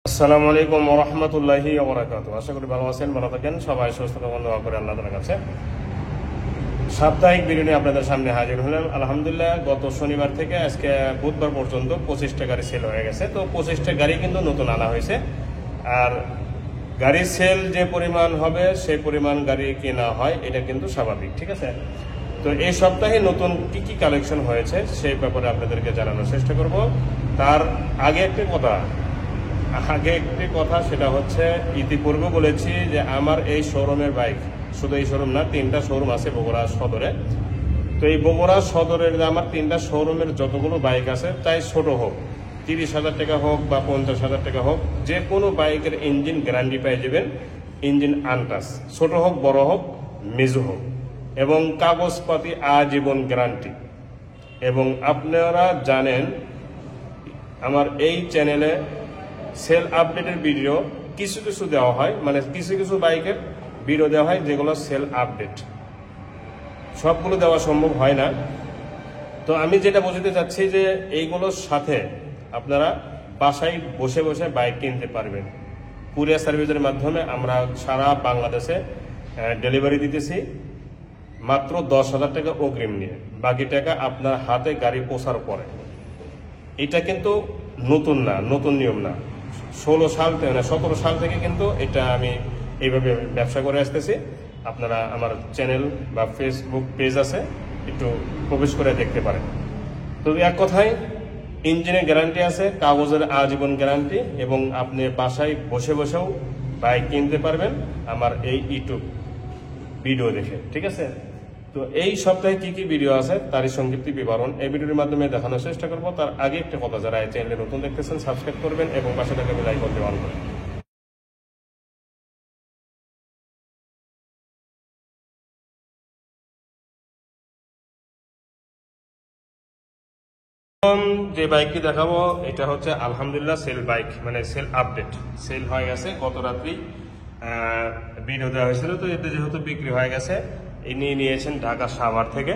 আসসালামু আলাইকুম ওয়া রাহমাতুল্লাহি ওয়া বারাকাতুহু। আশা করি ভালো আছেন, ভালো থাকেন, সবাই সুস্থ থাকুন, দোয়া করে আল্লাহ তাআলার কাছে। সাপ্তাহিক ভিডিও নিয়ে আপনাদের সামনে হাজির হলাম। আলহামদুলিল্লাহ, গত শনিবার থেকে আজকে বুধবার পর্যন্ত 25টা গাড়ি সেল হয়ে গেছে। তো 25টা গাড়ি কিন্তু নতুন আনা হয়েছে, আর গাড়ির সেল যে পরিমাণ হবে সেই পরিমাণ গাড়ি কেনা হয়, এটা কিন্তু স্বাভাবিক, ঠিক আছে। তো এই সপ্তাহে নতুন কি কি কালেকশন হয়েছে সেই ব্যাপারে আপনাদেরকে জানানোর চেষ্টা করব। তার আগে একটি কথা সেটা হচ্ছে, ইতিপূর্বে বলেছি যে আমার এই শোরুমের বাইক, শুধু এই শোরুম না, 3টা শোরুম আছে বগুড়া সদরে। তো এই বগুড়া সদরের আমার 3টা শোরুমের যতগুলো বাইক আছে, তাই ছোট হোক, 30,000 টাকা হোক বা 50,000 টাকা হোক, যে কোনো বাইকের ইঞ্জিন গ্যারান্টি পেয়ে যাবেন, ইঞ্জিন আনটাচ, ছোট হোক বড় হোক মেজো হোক, এবং কাগজপাতি আজীবন গ্যারান্টি। এবং আপনারা জানেন আমার এই চ্যানেলে সেল আপডেটের ভিডিও কিছু কিছু দেওয়া হয়, মানে কিছু কিছু বাইকের ভিডিও দেওয়া হয় যেগুলো সেল আপডেট, সবগুলো দেওয়া সম্ভব হয় না। তো আমি যেটা বোঝাতে চাচ্ছি যে এইগুলোর সাথে আপনারা বাসায় বসে বসে বাইক কিনতে পারবেন। কুরিয়ার সার্ভিসের মাধ্যমে আমরা সারা বাংলাদেশে ডেলিভারি দিতেছি, মাত্র 10,000 টাকা অগ্রিম নিয়ে, বাকি টাকা আপনার হাতে গাড়ি পৌঁছার পরে। এটা কিন্তু নতুন না, নতুন নিয়ম না, 17 সাল থেকে কিন্তু এটা আমি এইভাবে ব্যবসা করে আসতেছি। আপনারা আমার চ্যানেল বা ফেসবুক পেজ আছে, একটু প্রবেশ করে দেখতে পারেন। তো এক কথায়, ইঞ্জিনের গ্যারান্টি আছে, কাগজের আজীবন গ্যারান্টি, এবং আপনি বাসায় বসে বসেও বাইক কিনতে পারবেন আমার এই ইউটিউব ভিডিও দেখে, ঠিক আছে। তো এই সপ্তাহে কি কি ভিডিও আছে তারই সংক্ষিপ্ত বিবরণ এই ভিডিওর মাধ্যমে দেখানোর চেষ্টা করব। তার আগে একটা কথা, যারা এই চ্যানেলে নতুন দেখতেছেন সাবস্ক্রাইব করবেন এবং পাশে থাকা বেল আইকনটি অন করবেন। যে বাইকটি দেখাবো এটা হচ্ছে আলহামদুলিল্লাহ সেল বাইক, মানে সেল আপডেট, সেল হয়ে গেছে। গত রাত্রি ভিডিও দেওয়া হয়েছিল, তো এতে যেহেতু বিক্রি হয়ে গেছে, ইনি নিয়েছেন ঢাকা সাভার থেকে।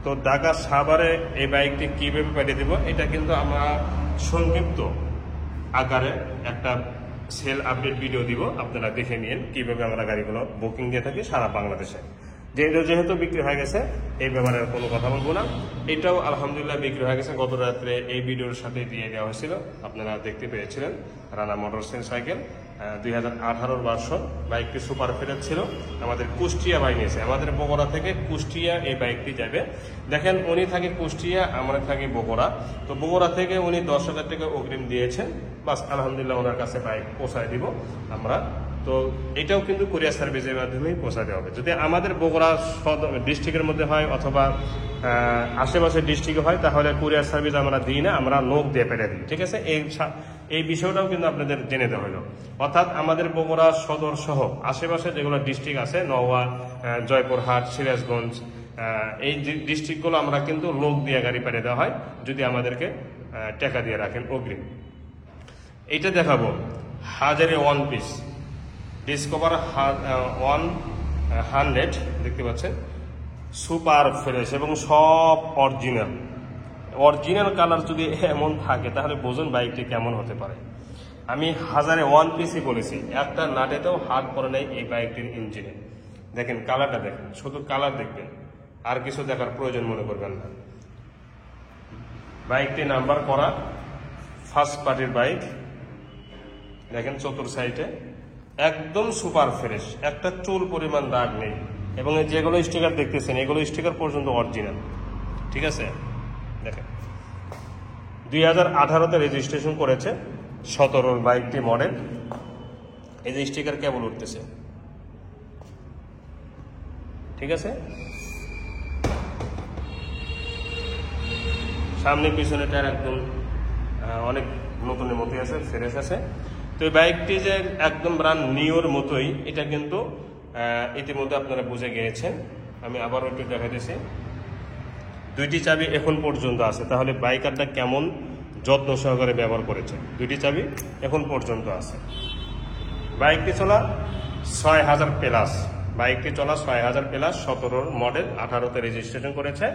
তো ঢাকা সাভারে এই বাইকটি কিভাবে পাঠিয়ে দেবো, এটা কিন্তু আমরা সংক্ষিপ্ত আকারে একটা সেল আপডেট ভিডিও দিব, আপনারা দেখে নিন কিভাবে আমরা গাড়িগুলো বুকিং দিয়ে থাকি সারা বাংলাদেশে। যেহেতু বিক্রি হয়ে গেছে, এই ব্যাপারে কোনো কথা বলবো না। এটাও আলহামদুলিল্লাহ বিক্রি হয়ে গেছে, গত রাত্রে এই ভিডিওর সাথে দিয়ে দেওয়া হয়েছিল, আপনারা দেখতে পেয়েছিলেন। রানা মোটরসাইকেল সাইকেল 2018 ভার্সন, বাইকটি সুপার ফেরার ছিল। আমাদের কুষ্টিয়া বাইক নিয়েছে, আমাদের বগুড়া থেকে কুষ্টিয়া এই বাইকটি যাবে। দেখেন, উনি থাকে কুষ্টিয়া, আমরা থাকি বগুড়া। তো বগুড়া থেকে উনি 10,000 টাকা অগ্রিম দিয়েছেন, বাস আলহামদুলিল্লাহ ওনার কাছে বাইক পৌঁছায় দিব আমরা। তো এটাও কিন্তু কুরিয়ার সার্ভিসের মাধ্যমেই পৌঁছাতে হবে। যদি আমাদের বগুড়া ডিস্ট্রিক্টের মধ্যে হয় অথবা আশেপাশের ডিস্ট্রিক্টে হয়, তাহলে কুরিয়ার সার্ভিস আমরা দিই না, আমরা লোক দিয়ে পেরে দিই, ঠিক আছে। এই বিষয়টাও কিন্তু আপনাদের জেনে দেওয়া হলো। অর্থাৎ আমাদের বগুড়া সদর সহ আশেপাশে যেগুলো ডিস্ট্রিক্ট আছে, নওয়া, জয়পুরহাট, সিরাজগঞ্জ, এই ডিস্ট্রিক্টগুলো আমরা কিন্তু লোক দিয়ে গাড়ি পেরে দেওয়া হয়, যদি আমাদেরকে টাকা দিয়ে রাখেন অগ্রিম। এইটা দেখাবো হাজারে ওয়ান পিস ডিসকভার 100, দেখতে পাচ্ছেন, সুপার ফ্রেশ এবং সব অরিজিনাল কালার। যদি এমন থাকে তাহলে বোঝুন বাইকটি কেমন হতে পারে। আমি হাজারে ওয়ান পিসই বলেছি, একটা নাটেতেও হাত পড়ে নেই এই বাইকটির ইঞ্জিনে। দেখেন কালারটা, দেখেন, শুধু কালার দেখবেন, আর কিছু দেখার প্রয়োজন মনে করবেন না। বাইকটি নাম্বার করা, ফার্স্ট পার্টির বাইক, দেখেন চতুর সাইডে একদম সুপার ফ্রেশ, একটা চুল পরিমাণ দাগ নেই। এবং যেগুলো স্টিকার দেখতেছেন, এগুলো স্টিকার পর্যন্ত অরিজিনাল, ঠিক আছে। দেখেন 2018-তে রেজিস্ট্রেশন করেছে, 17 বাইকটি মডেল। এই যে স্টিকার কেবল উঠতেছে, ঠিক আছে। সামনে পিছনে টায়ার একদম অনেক নতুনের মতোই আছে, ফ্রেশ আছে। তো এই বাইকটি যে একদম ব্র্যান্ড নিউর মতোই, এটা কিন্তু ইতিমধ্যে আপনারা বুঝে গিয়েছেন। আমি আবারও একটু দেখাতেছি, 2টি চাবি এখন পর্যন্ত আছে, তাহলে বাইকারটা কেমন যত্ন সহকারে ব্যবহার করেছে। 2টি চাবি এখন পর্যন্ত আছে। বাইকটি চলা 6,000 প্লাস, বাইকটি চলা 6,000 প্লাস, 17 মডেল, 18-তে রেজিস্ট্রেশন করেছে।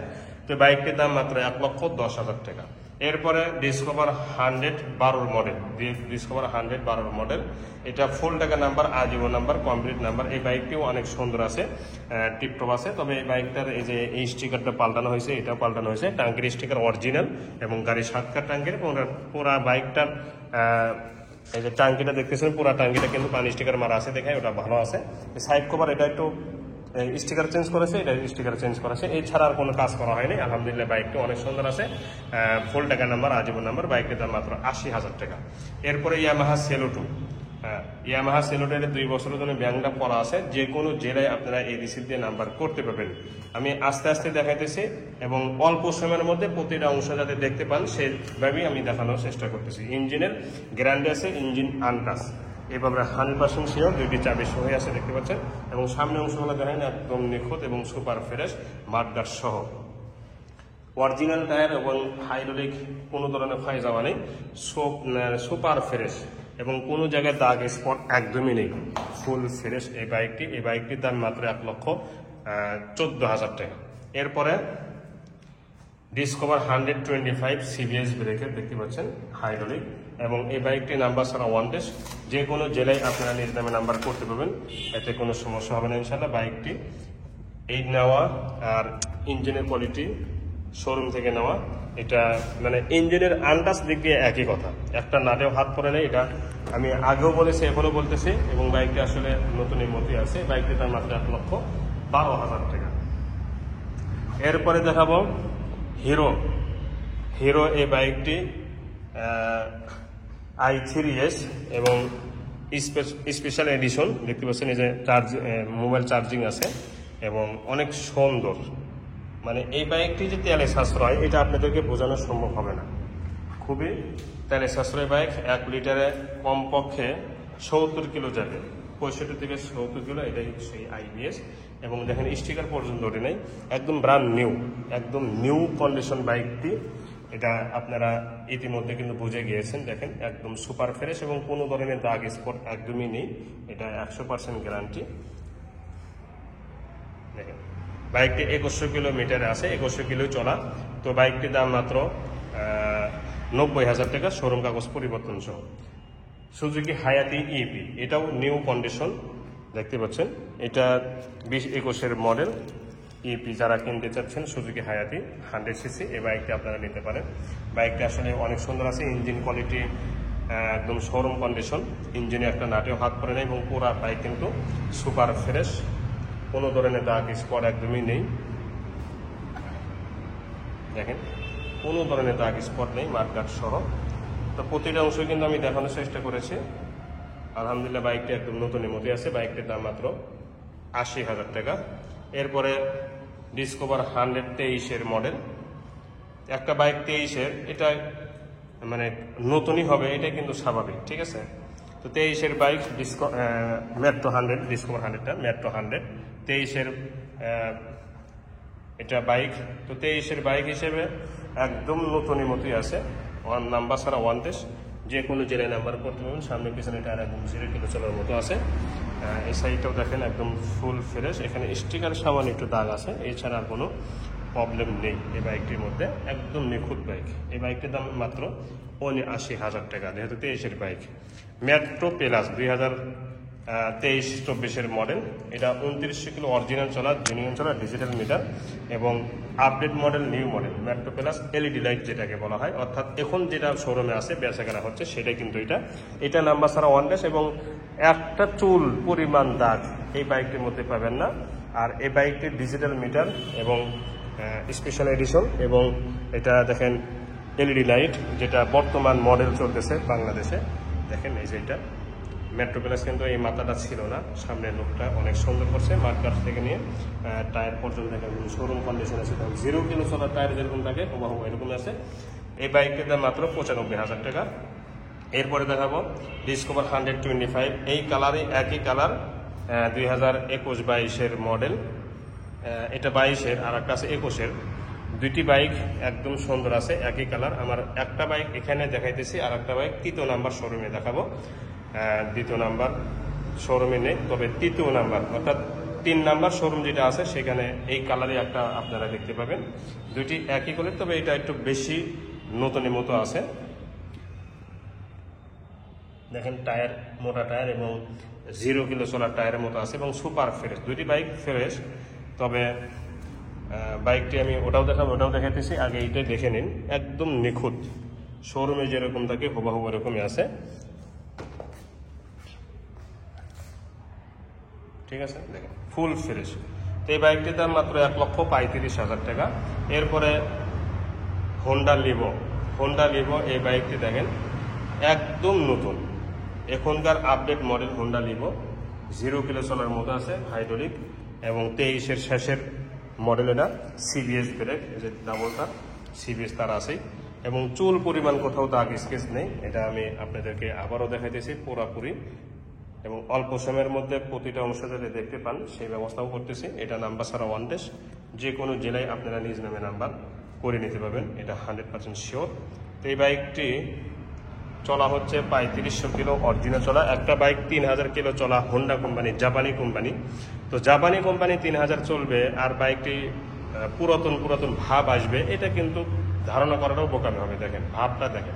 তো বাইকটির দাম মাত্র 1,10,000 টাকা। এরপরে ডিসকভার 100 মডেল, ডিসকভার 100 মডেল, এটা ফুল টাকা নাম্বার, আজীবন নাম্বার, কমপ্লিট নাম্বার। এই বাইকটিও অনেক সুন্দর আছে, টিপটপ আছে। তবে এই বাইকটার এই যে এই স্টিকারটা পাল্টানো হয়েছে, এটা পাল্টানো হয়েছে, টাঙ্কির স্টিকার অরিজিনাল এবং গাড়ির 7 টাঙ্কির। পুরা বাইকটার এই যে টাঙ্কিটা দেখতেছেন, পুরা টাঙ্কিটা কিন্তু পানি স্টিকার মারা আছে, দেখায় ওটা ভালো আছে। সাইড কভার এটা একটু স্টিকার চেঞ্জ করেছে, এটা স্টিকার চেঞ্জ করেছে, এছাড়া আর কোনো কাজ করা হয়নি। আলহামদুলিল্লাহ বাইকটি অনেক সুন্দর আছে, ফুল টাকা নাম্বার, আজীবন নাম্বার। বাইকটির দাম মাত্র 80,000 টাকা। এরপরে ইয়ামাহা সেলোটো, ইয়ামাহা সেলোটোর 2 বছরের জন্য ব্যাংকটা পড়া আছে। যে কোনো জেলায় আপনারা এই রিসিপ্ট দিয়ে নাম্বার করতে পারবেন। আমি আস্তে আস্তে দেখাইতেছি এবং অল্প সময়ের মধ্যে প্রতিটা অংশ যাতে দেখতে পান সেভাবেই আমি দেখানোর চেষ্টা করতেছি। ইঞ্জিনের গ্যারান্টি আছে, ইঞ্জিন আনটাচ, এভাবে 100% শিওর, 2টি চাবি সহ আছে দেখতে পাচ্ছেন। এবং সামনে অংশগুলো দেখেন একদম নিখুঁত এবং সুপার ফ্রেশ, মাঠগার্ড সহ। অরিজিনাল টায়ার এবং হাইড্রোলিক, কোনো ধরনের ক্ষয় যাওয়া নেই, সুপার ফ্রেশ এবং কোনো জায়গায় দাগ স্পট একদমই নেই, ফুল ফ্রেশ এই বাইকটি। এই বাইকটির দাম মাত্র 1,14,000 টাকা। এরপরে ডিসকভার 125 সিবিএস ব্রেকের দেখতে পাচ্ছেন, হাইড্রোলিক, এবং এই বাইকটি নাম্বার ছাড়া ওয়ান টেস্ট। যে কোনো জেলায় আপনারা নিজ নামে নাম্বার করতে পারবেন, এতে কোনো সমস্যা হবে না ইনশাল্লাহ। বাইকটি এই নেওয়া আর ইঞ্জিনের কোয়ালিটি শোরুম থেকে নেওয়া, এটা মানে ইঞ্জিনের আন্দাজ দিক দিয়ে একই কথা, একটা নাটেও হাত পড়ে নেই। এটা আমি আগেও বলেছি, এখনও বলতেছি, এবং বাইকটি আসলে নতুনের মতোই আছে। বাইকটির দাম মাত্র 1,12,000 টাকা। এরপরে দেখাবো হিরো এই বাইকটি i3s এবং স্পেশাল এডিশন দেখতে পাচ্ছেন। এই যে মোবাইল চার্জিং আছে এবং অনেক সুন্দর। মানে এই বাইকটি যে তেলে সাশ্রয়, এটা আপনাদেরকে বোঝানো সম্ভব হবে না। খুবই তেলে সাশ্রয় বাইক, 1 লিটারে কমপক্ষে 70 কিলো যাবে, 65 থেকে 70 কিলো। এটাই সেই IBS, এবং দেখেন স্টিকার পর্যন্ত ওঠে নেই, একদম ব্র্যান্ড নিউ, একদম নিউ কন্ডিশন বাইকটি। এটা আপনারা ইতিমধ্যে কিন্তু বুঝে গিয়েছেন, দেখেন একদম সুপার ফ্রেশ এবং কোনো ধরনের দাগ স্পট একদমই নেই। এটা 100% গ্যারান্টি। দেখেন বাইকটি 2100 কিলোমিটারে আছে, 2100 কিলো চলা। তো বাইকটির দাম মাত্র 90,000 টাকা, শোরুম কাগজ পরিবর্তন সহ। সুজুকি হায়াতি ইপি, এটাও নিউ কন্ডিশন দেখতে পাচ্ছেন। এটা 2021-এর মডেল ইপি। যারা কিনতে চাচ্ছেন সুজুকি হায়াতি 100cc, এই বাইকটি আপনারা নিতে পারেন। বাইকটি আসলে অনেক সুন্দর আছে, ইঞ্জিন কোয়ালিটি একদম শোরুম কন্ডিশন, ইঞ্জিনে একটা নাটেও হাত পড়ে নেই এবং পুরো বাইক কিন্তু সুপার ফ্রেশ, কোনো ধরনের দাগ স্পট একদমই নেই। দেখেন কোনো ধরনের দাগ স্পট নেই, মাঠগার্ড সহ। তো প্রতিটা অংশ কিন্তু আমি দেখানোর চেষ্টা করেছি। আলহামদুলিল্লাহ বাইকটি একদম নতুনের মধ্যে আছে। বাইকটির দাম মাত্র 80,000 টাকা। এরপরে ডিসকভার 123-এর মডেল, একটা বাইক 23-এর, এটা মানে নতুনই হবে, এটা কিন্তু স্বাভাবিক, ঠিক আছে। তো 23-এর বাইক মেট্রো 100, ডিসকভার 100টা মেট্রো 100, 23-এর এটা বাইক। তো 23-এর বাইক হিসেবে একদম নতুনের মতোই আছে, নাম্বার ছাড়া ওয়ান টেস্ট। যে কোনো জেলায় নাম্বার করতে পারবেন। সামনে পিছনে টায়ার একদম 0 কিলো চলার মতো আছে। এই সাইডটাও দেখেন একদম ফুল ফ্রেশ, এখানে স্টিকার সামান্য একটু দাগ আছে, এছাড়া আর কোনো প্রবলেম নেই এই বাইকটির মধ্যে। একদম নিখুঁত বাইক। এই বাইকটির দাম মাত্র 79,000 টাকা, যেহেতু 23-এর বাইক। মেট্রো প্লাস 2023-24-এর মডেল, এটা 2900 কিলো অরিজিনাল চলা, জেনুইন চলা, ডিজিটাল মিটার এবং update model, new model. Metro plus LED light যেটাকে বলা হয়, অর্থাৎ এখন যেটা শোরুমে আছে বেচা কেনা হচ্ছে সেটাই কিন্তু এটা নাম্বার ছাড়া ওয়ান ডেস এবং একটা চুল পরিমাণ দাগ এই বাইকটির মধ্যে পাবেন না। আর এই বাইকটির ডিজিটাল মিটার এবং স্পেশাল এডিশন, এবং এটা দেখেন LED লাইট, যেটা বর্তমান মডেল চলতেছে বাংলাদেশে। দেখেন এই যে এটা মেট্রো প্লাস, কিন্তু এই মাথাটা ছিল না, সামনের লুকটা অনেক সুন্দর করছে। মাঠগার্ড থেকে নিয়ে টায়ার পর্যন্ত একদম শোরুম কন্ডিশন আছে, 0 কিলো চলার টায়ার যেরকম থাকে হুবহু এরকম আছে। এই বাইকটির দাম মাত্র 95,000 টাকা। এরপরে দেখাবো ডিসকভার 125, এই কালারই, একই কালার, 2021-22-এর মডেল। এটা 22-এর, আর একটা আছে 21-এর। দুইটি বাইক একদম সুন্দর আছে, একই কালার। আমার একটা বাইক এখানে দেখাইতেছি, আর একটা বাইক 3য় নাম্বার শোরুমে দেখাবো। 2য় নাম্বার শোরুমে নেই, তবে 3য় নাম্বার অর্থাৎ 3 নাম্বার শোরুম যেটা আছে সেখানে এই কালারে একটা আপনারা দেখতে পাবেন। দুইটি একই কালার, তবে এটা একটু বেশি নতুনের মতো আছে। দেখেন টায়ার মোটা টায়ার এবং 0 কিলো চলার টায়ারের মতো আছে এবং সুপার ফ্রেশ, দুইটি বাইক ফ্রেশ। তবে বাইকটি আমি ওটাও দেখাতেছি, আগে এইটাই দেখে নিন। একদম নিখুঁত, শোরুমে যেরকম থাকে হুবাহু এরকমই আছে, ঠিক আছে। দেখেন ফুল ফ্রেশ। তো এই বাইকটির দাম মাত্র 1,35,000 টাকা। এরপরে হোন্ডা লিভো, এই বাইকটি দেখেন একদম নতুন, এখনকার update model Honda Livo. 0 kilo চলার মতো আছে, হাইড্রোলিক এবং 23-এর শেষের মডেল। এটা সিবিএস ব্রেক, যে ডাবলটা সিবিএস তার আছেই এবং চুল পরিমাণ কোথাও দাগ স্কেচ নেই। এটা আমি আপনাদেরকে আবারও দেখাইতেছি পুরাপুরি এবং অল্প সময়ের মধ্যে প্রতিটা অংশ যাতে দেখতে পান সেই ব্যবস্থাও করতেছি। এটা নাম্বার ছাড়া ওয়ান টেস্ট, যে কোনো জেলায় আপনারা নিজ নামে নাম্বার করে নিতে পারবেন, এটা 100% শিওর। তো এই বাইকটি চলা হচ্ছে 3500 কিলো অরিজিনাল চলা। একটা বাইক 3000 কিলো চলা, হোন্ডা কোম্পানি, জাপানি কোম্পানি। তো জাপানি কোম্পানি 3000 চলবে আর বাইকটি পুরাতন ভাব আসবে, এটা কিন্তু ধারণা করাটাও বোকামি হবে। দেখেন ভাবটা দেখেন,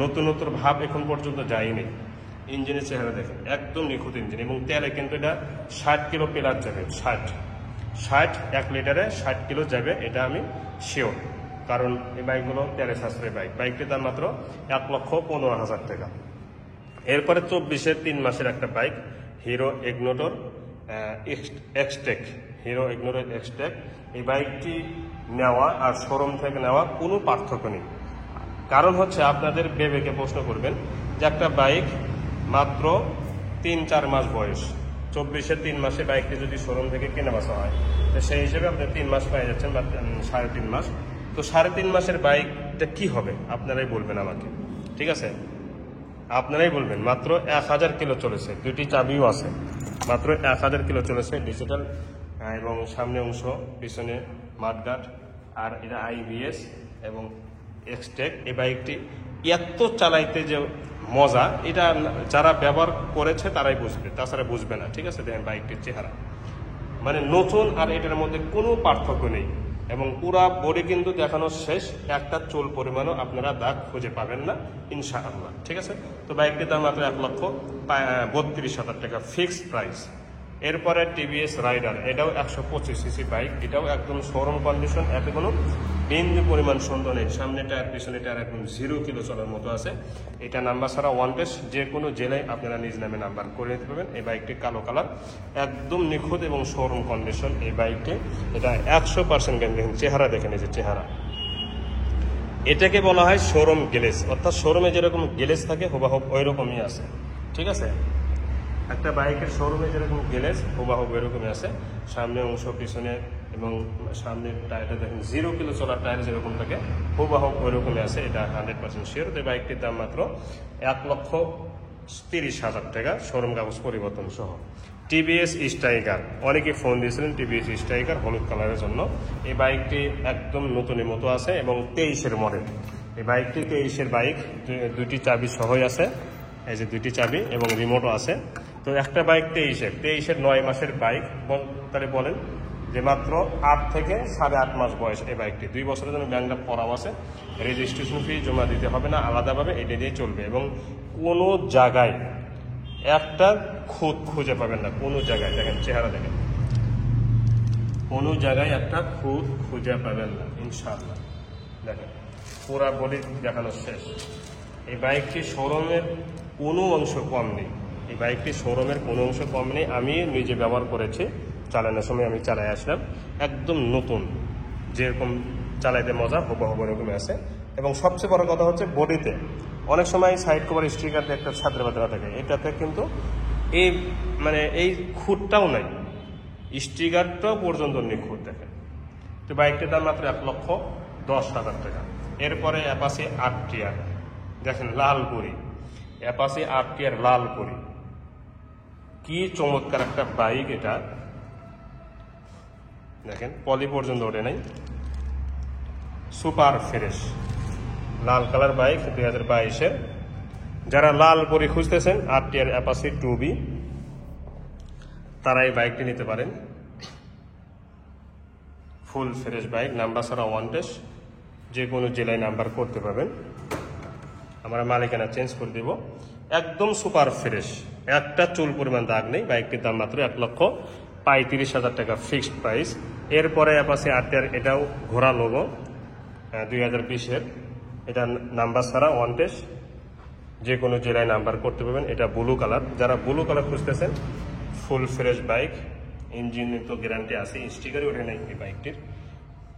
নতুন ভাব এখন পর্যন্ত যায়নি। ইঞ্জিনের চেহারা দেখেন একদম নিখুঁত ইঞ্জিন এবং তেলে কিন্তু এটা 60 কিলো প্লাস যাবে। 60 1 লিটারে 60 কিলো যাবে, এটা আমি শিওর। কারণ এই বাইকগুলো তেলে সাশ্রয়ী বাইক। বাইকটির দাম মাত্র 1,15,000 টাকা। এরপরে 24-এর 3 মাসের একটা বাইক, হিরো ইগনোটর এক্সটেক। এই বাইকটি নেওয়া আর শোরুম থেকে নেওয়া কোনো পার্থক্য নেই। কারণ হচ্ছে আপনাদের বিবেকে প্রশ্ন করবেন যে একটা বাইক মাত্র 3-4 মাস বয়স, 24-এর 3 মাসে বাইকটি যদি শোরুম থেকে কেনা বেচা হয়, তো সেই হিসেবে আপনি 3 মাস পেয়ে যাচ্ছেন বা 3.5 মাস। তো 3.5 মাসের বাইকটা কি হবে আপনারাই বলবেন আমাকে, ঠিক আছে? আপনারাই বলবেন। মাত্র 1000 কিলো চলেছে, দুটি চাবিও আছে, মাত্র 1000 কিলো চলেছে। ডিজিটাল এবং সামনে অংশ, পিছনে মাডগার্ড, আর এটা আইবিএস এবং এক্সটেক। এই বাইকটি এত চালাইতে যে মজা, এটা যারা ব্যবহার করেছে তারাই বুঝবে, তাছাড়া বুঝবে না, ঠিক আছে? দেখেন বাইকটির চেহারা মানে নতুন, আর এটার মধ্যে কোনো পার্থক্য নেই এবং পুরা বডি কিন্তু দেখানো শেষ, একটা চুল পরিমাণও আপনারা দাগ খুঁজে পাবেন না ইনশাআল্লাহ, ঠিক আছে? তো বাইকটির দাম মাত্র 1,32,000 টাকা ফিক্সড প্রাইস। এরপরে টিভিএস রাইডার, এটাও 125 সিসি বাইক, এটাও একদম শোরুম কন্ডিশন, এতে কোনো বিন্দু পরিমাণ সন্দেহ নেই। সামনে টায়ার পিছনে টায়ার একদম 0 কিলো চলার মতো আছে। এটা নাম্বার ছাড়া ওয়ান টেস্ট, যে কোনো জেলায় আপনারা নিজ নামে নাম্বার করে নিতে পারবেন। এই বাইকটি কালো কালার, একদম নিখুঁত এবং শোরুম কন্ডিশন এই বাইকটি। এটা 100% গ্যারান্টি। চেহারা দেখেন, এই যে চেহারা, এটাকে বলা হয় শোরুম গ্লেজ, অর্থাৎ শোরুমে যেরকম গ্লেজ থাকে হুবাহুব ওই রকমই আছে, ঠিক আছে? একটা বাইকের শোরুমে যেরকম গ্লেজ হুবাহুব এরকমই আছে। সামনে অংশ, পিছনে এবং সামনের টায়ারটা দেখেন 0 কিলো চলার টায়ার যেরকম থাকে হুবাহুব ওই রকমই আছে, এটা 100% শিওর। তো বাইকটির দাম মাত্র 1,30,000 টাকা শোরুম কাগজ পরিবর্তন সহ। টিভিএস স্ট্রাইকার, অনেকে ফোন দিয়েছিলেন টিভিএস স্ট্রাইকার হলুদ কালারের জন্য। এই বাইকটি একদম নতুনের মতো আছে এবং 23-এর মডেল। এই বাইকটি 23-এর বাইক, দুটি চাবি সহই আছে, এই যে দুটি চাবি এবং রিমোটও আছে। তো একটা বাইক 23-এর 9 মাসের বাইক, তাহলে বলেন যে মাত্র 8 থেকে 8.5 মাস বয়স এই বাইকটি। 2 বছরের জন্য ব্যাংকটা করাও আছে, রেজিস্ট্রেশন ফি জমা দিতে হবে না, আলাদাভাবে এটা দিয়ে চলবে এবং কোনো জায়গায় একটা খুঁত খুঁজে পাবেন না, কোনো জায়গায়। দেখেন চেহারা দেখেন, কোনো জায়গায় একটা খুঁত খুঁজে পাবেন না ইনশাআল্লাহ। দেখেন পুরা বডি দেখানো শেষ। এই বাইকটি শোরুমের কোনো অংশ কম নেই, এই বাইকটি শোরুমের কোনো অংশ কম নেই। আমি নিজে ব্যবহার করেছি, চালানোর সময় আমি চালাই আসলাম, একদম নতুন, যেরকম চালাইতে মজা হুবহু এরকমই আছে। এবং সবচেয়ে বড় কথা হচ্ছে বডিতে অনেক সময় সাইড কভার স্টিকারতে একটা ছাত্র বাতরা থাকে, এটাতে কিন্তু এই এই খুঁতটাও নাই, স্টিকারটাও পর্যন্ত নিখুঁত। দেখেন তো বাইকটির দাম মাত্র 1,10,000 টাকা। এরপরে অ্যাপাচি আরটিআর, দেখেন লালপুরি, অ্যাপাচি আরটিআর লালপুরি, কি চমৎকার একটা বাইক এটা। দেখেন পলি পর্যন্ত ওঠে নাই, সুপার ফ্রেশ লাল কালার বাইক 2022-এর। যারা লালপুরি খুঁজতেছেন আরটিআর অ্যাপাচি 2B, তারা এই বাইকটি নিতে পারেন। ফুল ফ্রেশ বাইক, নাম্বার ছাড়া ওয়ান টেস্ট, যে কোনো জেলায় নাম্বার করতে পারবেন। আমরা মালিকানা চেঞ্জ করে দেব। একদম সুপার ফ্রেশ, একটা চুল পরিমাণ দাগ নেই। বাইকটির দাম মাত্র 1,35,000 টাকা ফিক্সড প্রাইস। এরপরে অ্যাপাচি আরটিআর, এটাও ঘোড়া লোগো 2020-এর, এটা নাম্বার ছাড়া ওয়ান টেস্ট, যে কোনো জেলায় নাম্বার করতে পারবেন। এটা ব্লু কালার, যারা ব্লু কালার খুঁজতেছেন, ফুল ফ্রেশ বাইক, ইঞ্জিনের তো গ্যারান্টি আছে, স্টিকারই ওঠে নাই এই বাইকটির।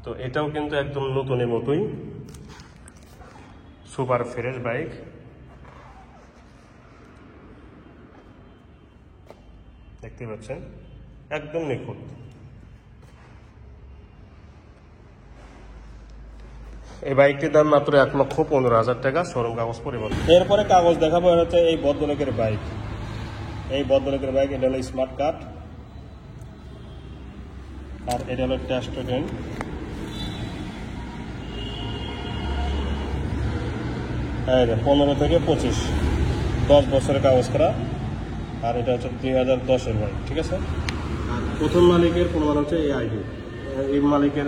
তো এটাও কিন্তু একদম নতুনের মতোই সুপার ফ্রেশ বাইক। দেখতে পাচ্ছেন একদম নিখুঁত। এই বাইকটির দাম মাত্র 1,15,000 টাকা, শোরুম কাগজ পরিবর্তন। এরপরে কাগজ দেখাবো হচ্ছে এই ভদ্রলোকের বাইক। এই ভদ্রলোকের বাইক, এটা হলো স্মার্ট কার্ড, আর এটা হলো টেস্টোডেন। হ্যাঁ, 15 থেকে 25, 10 বছরের কাগজ করা। আর এটা হচ্ছে 2010-এর বাইক, ঠিক আছে। আর প্রথম মালিকের প্রমাণ হচ্ছে এই আইডি, এই মালিকের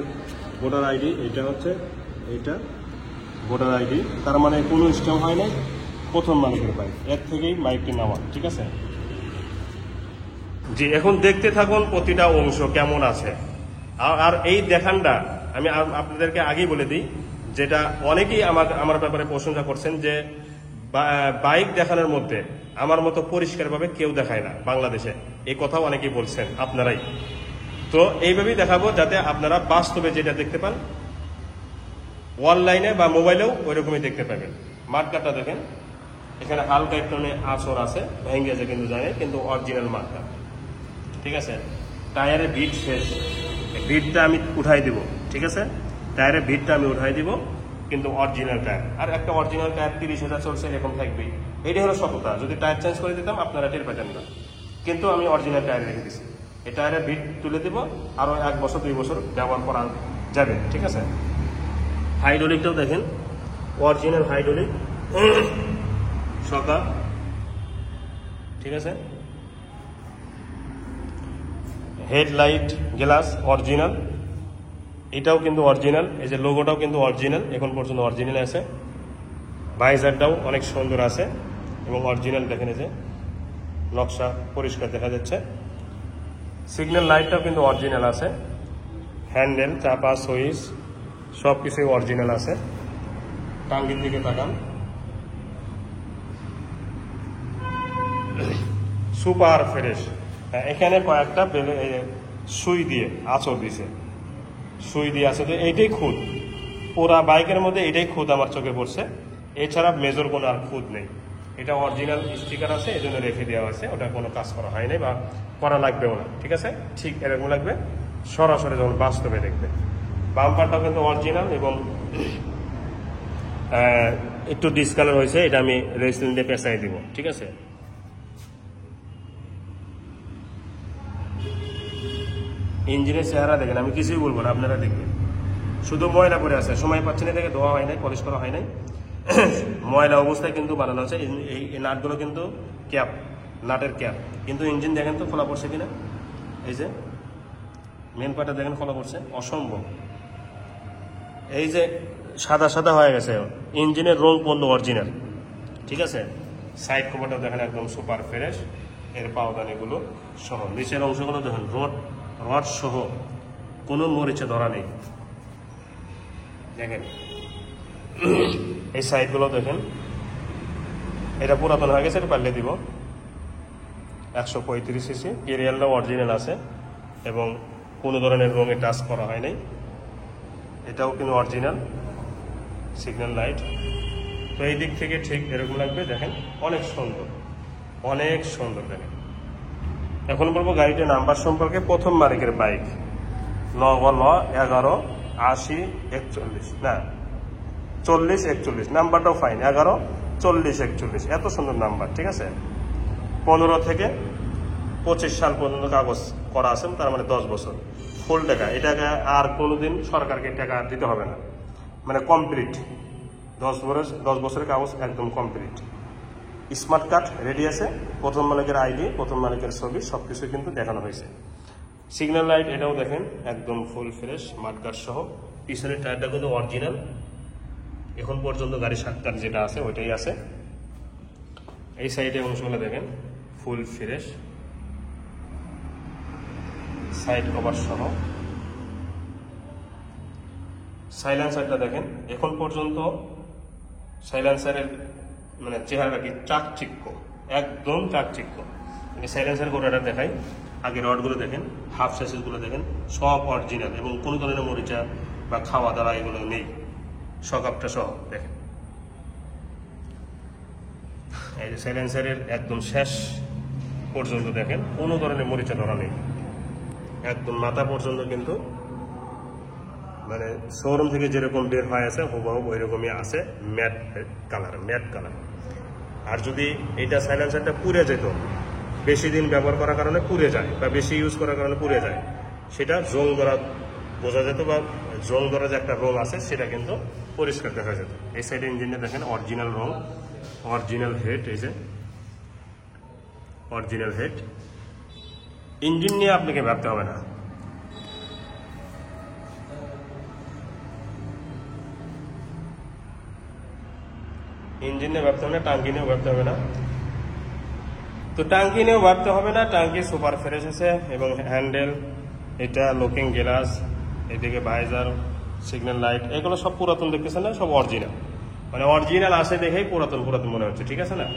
ভোটার আইডি, এটা হচ্ছে এইটা ভোটার আইডি, তার মানে কোনো স্ট্যাম্প হয় নাই, প্রথম মালিকের বাইক, এর থেকেই বাইকটি নেওয়া, ঠিক আছে। জি, এখন দেখতে থাকুন প্রতিটা অংশ কেমন আছে। আর এই দেখানটা আমি আপনাদেরকে আগেই বলে দিই, যেটা অনেকেই আমার ব্যাপারে প্রশংসা করছেন, যে বাইক দেখানোর মধ্যে আমার মতো পরিষ্কারভাবে কেউ দেখায় না বাংলাদেশে, এই কথাও অনেকেই বলছেন আপনারাই। তো এইভাবেই দেখাবো যাতে আপনারা বাস্তবে যেটা দেখতে পান, অনলাইনে বা মোবাইলেও ওই রকমই দেখতে পাবেন। মার্কারটা দেখেন, এখানে হালকা একটু আঁচড় আছে, ভেঙে গেছে কিন্তু জানে, কিন্তু অরিজিনাল মার্কার, ঠিক আছে। টায়ারের বিট শেষ, বিটটা আমি উঠাই দিব, ঠিক আছে। টায়ারের বিটটা আমি উঠাই দিব, কিন্তু অরিজিনাল টায়ার। আর একটা অরিজিনাল টায়ার 30,000 চলছে, এরকম থাকবেই। এটাই হলো সততা। যদি টায়ার চেঞ্জ করে দিতাম আপনারা টের পেতেন না, কিন্তু আমি অরিজিনাল টায়ার রেখে দিচ্ছি। এই টায়ারের বিট তুলে দিব, আরও 1 বছর 2 বছর ব্যবহার করা যাবে, ঠিক আছে। হাইড্রোলিকটাও দেখেন, অরিজিনাল হাইড্রোলিক সকা, ঠিক আছে। হেডলাইট গ্লাস অরিজিনাল, এটাও কিন্তু অরিজিনাল। এই যে লোগোটাও কিন্তু অরিজিনাল, এখন পর্যন্ত অরিজিনাল আছে। ভাইজারটাও অনেক সুন্দর আছে এবং অরিজিনাল। দেখেন এই যে নকশা পরিষ্কার দেখা যাচ্ছে। সিগন্যাল লাইটটাও কিন্তু অরিজিনাল আছে। হ্যান্ডেল, চাপা, সুইচ সব কিছুই অরিজিনাল আছে। টাঙ্গির দিকে তাকান, সুপার ফ্রেশ। এখানে কয়েকটা সুই দিয়ে আঁচড় দিছে, সুই দিয়ে আছে, তো এইটাই খুদ। পুরা বাইকের মধ্যে এটাই খুদ আমার চোখে পড়ছে, এছাড়া মেজর কোনো আর খুদ নেই। এটা অরিজিনাল স্টিকার আছে, এই জন্য রেখে দেওয়া আছে, ওটা কোনো কাজ করা হয়নি বা করা লাগবেও না, ঠিক আছে। ঠিক এরকম লাগবে সরাসরি যখন বাস্তবে দেখবে। বাম্পারটাও কিন্তু অরিজিনাল এবং একটু ডিসকালার হয়েছে, এটা আমি রেসিন দিয়ে পেঁচাই দিব, ঠিক আছে। ইঞ্জিনের চেহারা দেখেন, আমি কিছুই বলবো না, আপনারা দেখবেন। শুধু ময়লা পড়ে আছে, সময় পাচ্ছি না, দেখে ধোয়া হয় নাই, পলিশ করা হয় নাই, ময়লা অবস্থায় কিন্তু বানানো আছে। এই নাটগুলো কিন্তু ক্যাপ, নাটের ক্যাপ, কিন্তু ইঞ্জিন দেখেন তো খোলা পড়ছে কিনা। এই যে মেন পার্টটা দেখেন খোলা পড়ছে, অসম্ভব। এই যে সাদা সাদা হয়ে গেছে, ইঞ্জিনের রং পণ্য অরিজিনাল, ঠিক আছে। সাইড কভারটা দেখেন একদম সুপার ফ্রেশ, এর পাওদানিগুলো সহ, নিচের অংশগুলো দেখেন রড সহ, কোনো মরিচে ধরা নেই, দেখেন। এই সাইডগুলো দেখেন, এটা পুরাতন হয়ে গেছে, এটা পাল্টে দিব। 135 সিসি, এরিয়ালটাও অরিজিনাল আছে এবং কোনো ধরনের রঙে টাচ করা হয় নাই। এটাও কিন্তু অরিজিনাল সিগন্যাল লাইট। তো এই দিক থেকে ঠিক এরকম লাগবে, দেখেন অনেক সুন্দর, অনেক সুন্দর দেখেন। এখন বলবো গাড়িটির নাম্বার সম্পর্কে। প্রথম মালিকের বাইক, 9-11-80-41, না 40-41, নাম্বারটাও ফাইন, 11-40-41, এত সুন্দর নাম্বার, ঠিক আছে। 15 থেকে 25 সাল পর্যন্ত কাগজ করা আছে, তার মানে 10 বছর ফুল টাকা। এটাকে আর কোনোদিন সরকারকে টাকা দিতে হবে না, মানে কমপ্লিট 10 বছরের কাগজ একদম কমপ্লিট। স্মার্ট কার্ড রেডি আছে, প্রথম মালিকের আইডি, প্রথম মালিকের ছবি, সবকিছু কিন্তু দেখানো হয়েছে। সিগন্যাল লাইট এটাও দেখেন একদম ফুল ফ্রেশ, মাঠ কার্ড সহ। পিছনের টায়ারটা কিন্তু অরিজিনাল, এখন পর্যন্ত গাড়ির সাতটার যেটা আছে ওইটাই আছে। এই সাইডে অংশগুলো দেখেন ফুল ফ্রেশ, সাইড কভার সহ। সাইলেন্সারটা দেখেন এখন পর্যন্ত সাইলেন্সারের মানে চেহারাটা কি চাকচিক্য, একদম চাকচিক্য। সাইলেন্সার গোটাটা দেখাই, আগে রডগুলো দেখেন, হাফ সাইজগুলো দেখেন, সব অরিজিনাল এবং কোনো ধরনের মরিচা বা খাওয়া দাওয়া এগুলো নেই, সকাপটা সহ দেখেন। এই যে সাইলেন্সারের একদম শেষ পর্যন্ত দেখেন কোনো ধরনের মরিচা ধরা নেই, একদম মাথা পর্যন্ত কিন্তু মানে শোরুম থেকে যেরকম বের হয়ে আছে হুবহু ওই রকমই আছে, ম্যাট কালার, ম্যাট কালার। আর যদি এটা সাইলেন্সারটা পুড়ে যেত, বেশি দিন ব্যবহার করার কারণে পুড়ে যায় বা বেশি ইউজ করার কারণে পুড়ে যায়, সেটা জং ধরা বোঝা যেত বা জং ধরা যে একটা রং আছে সেটা কিন্তু পরিষ্কার দেখা যেত। এই সাইডে ইঞ্জিনটা দেখেন অরিজিনাল রং, অরিজিনাল হেড, এই যে অরিজিনাল হেড। ইঞ্জিন নিয়ে আপনাকে ভাবতে হবে না, ইঞ্জিন নিয়ে ভাবতে হবে না, টাঙ্কি নিয়েও ভাবতে হবে না। তো টাঙ্কি নিয়েও ভাবতে হবে না, টাঙ্কি সুপার ফ্রেশ আছে এবং হ্যান্ডেল, এটা লুকিং গ্লাস, এদিকে ভাইজার, সিগন্যাল লাইট, এগুলো সব পুরাতন দেখতেছেন না, সব অরিজিনাল, মানে অরিজিনাল আসে দেখেই পুরাতন পুরাতন মনে হচ্ছে, ঠিক আছে না?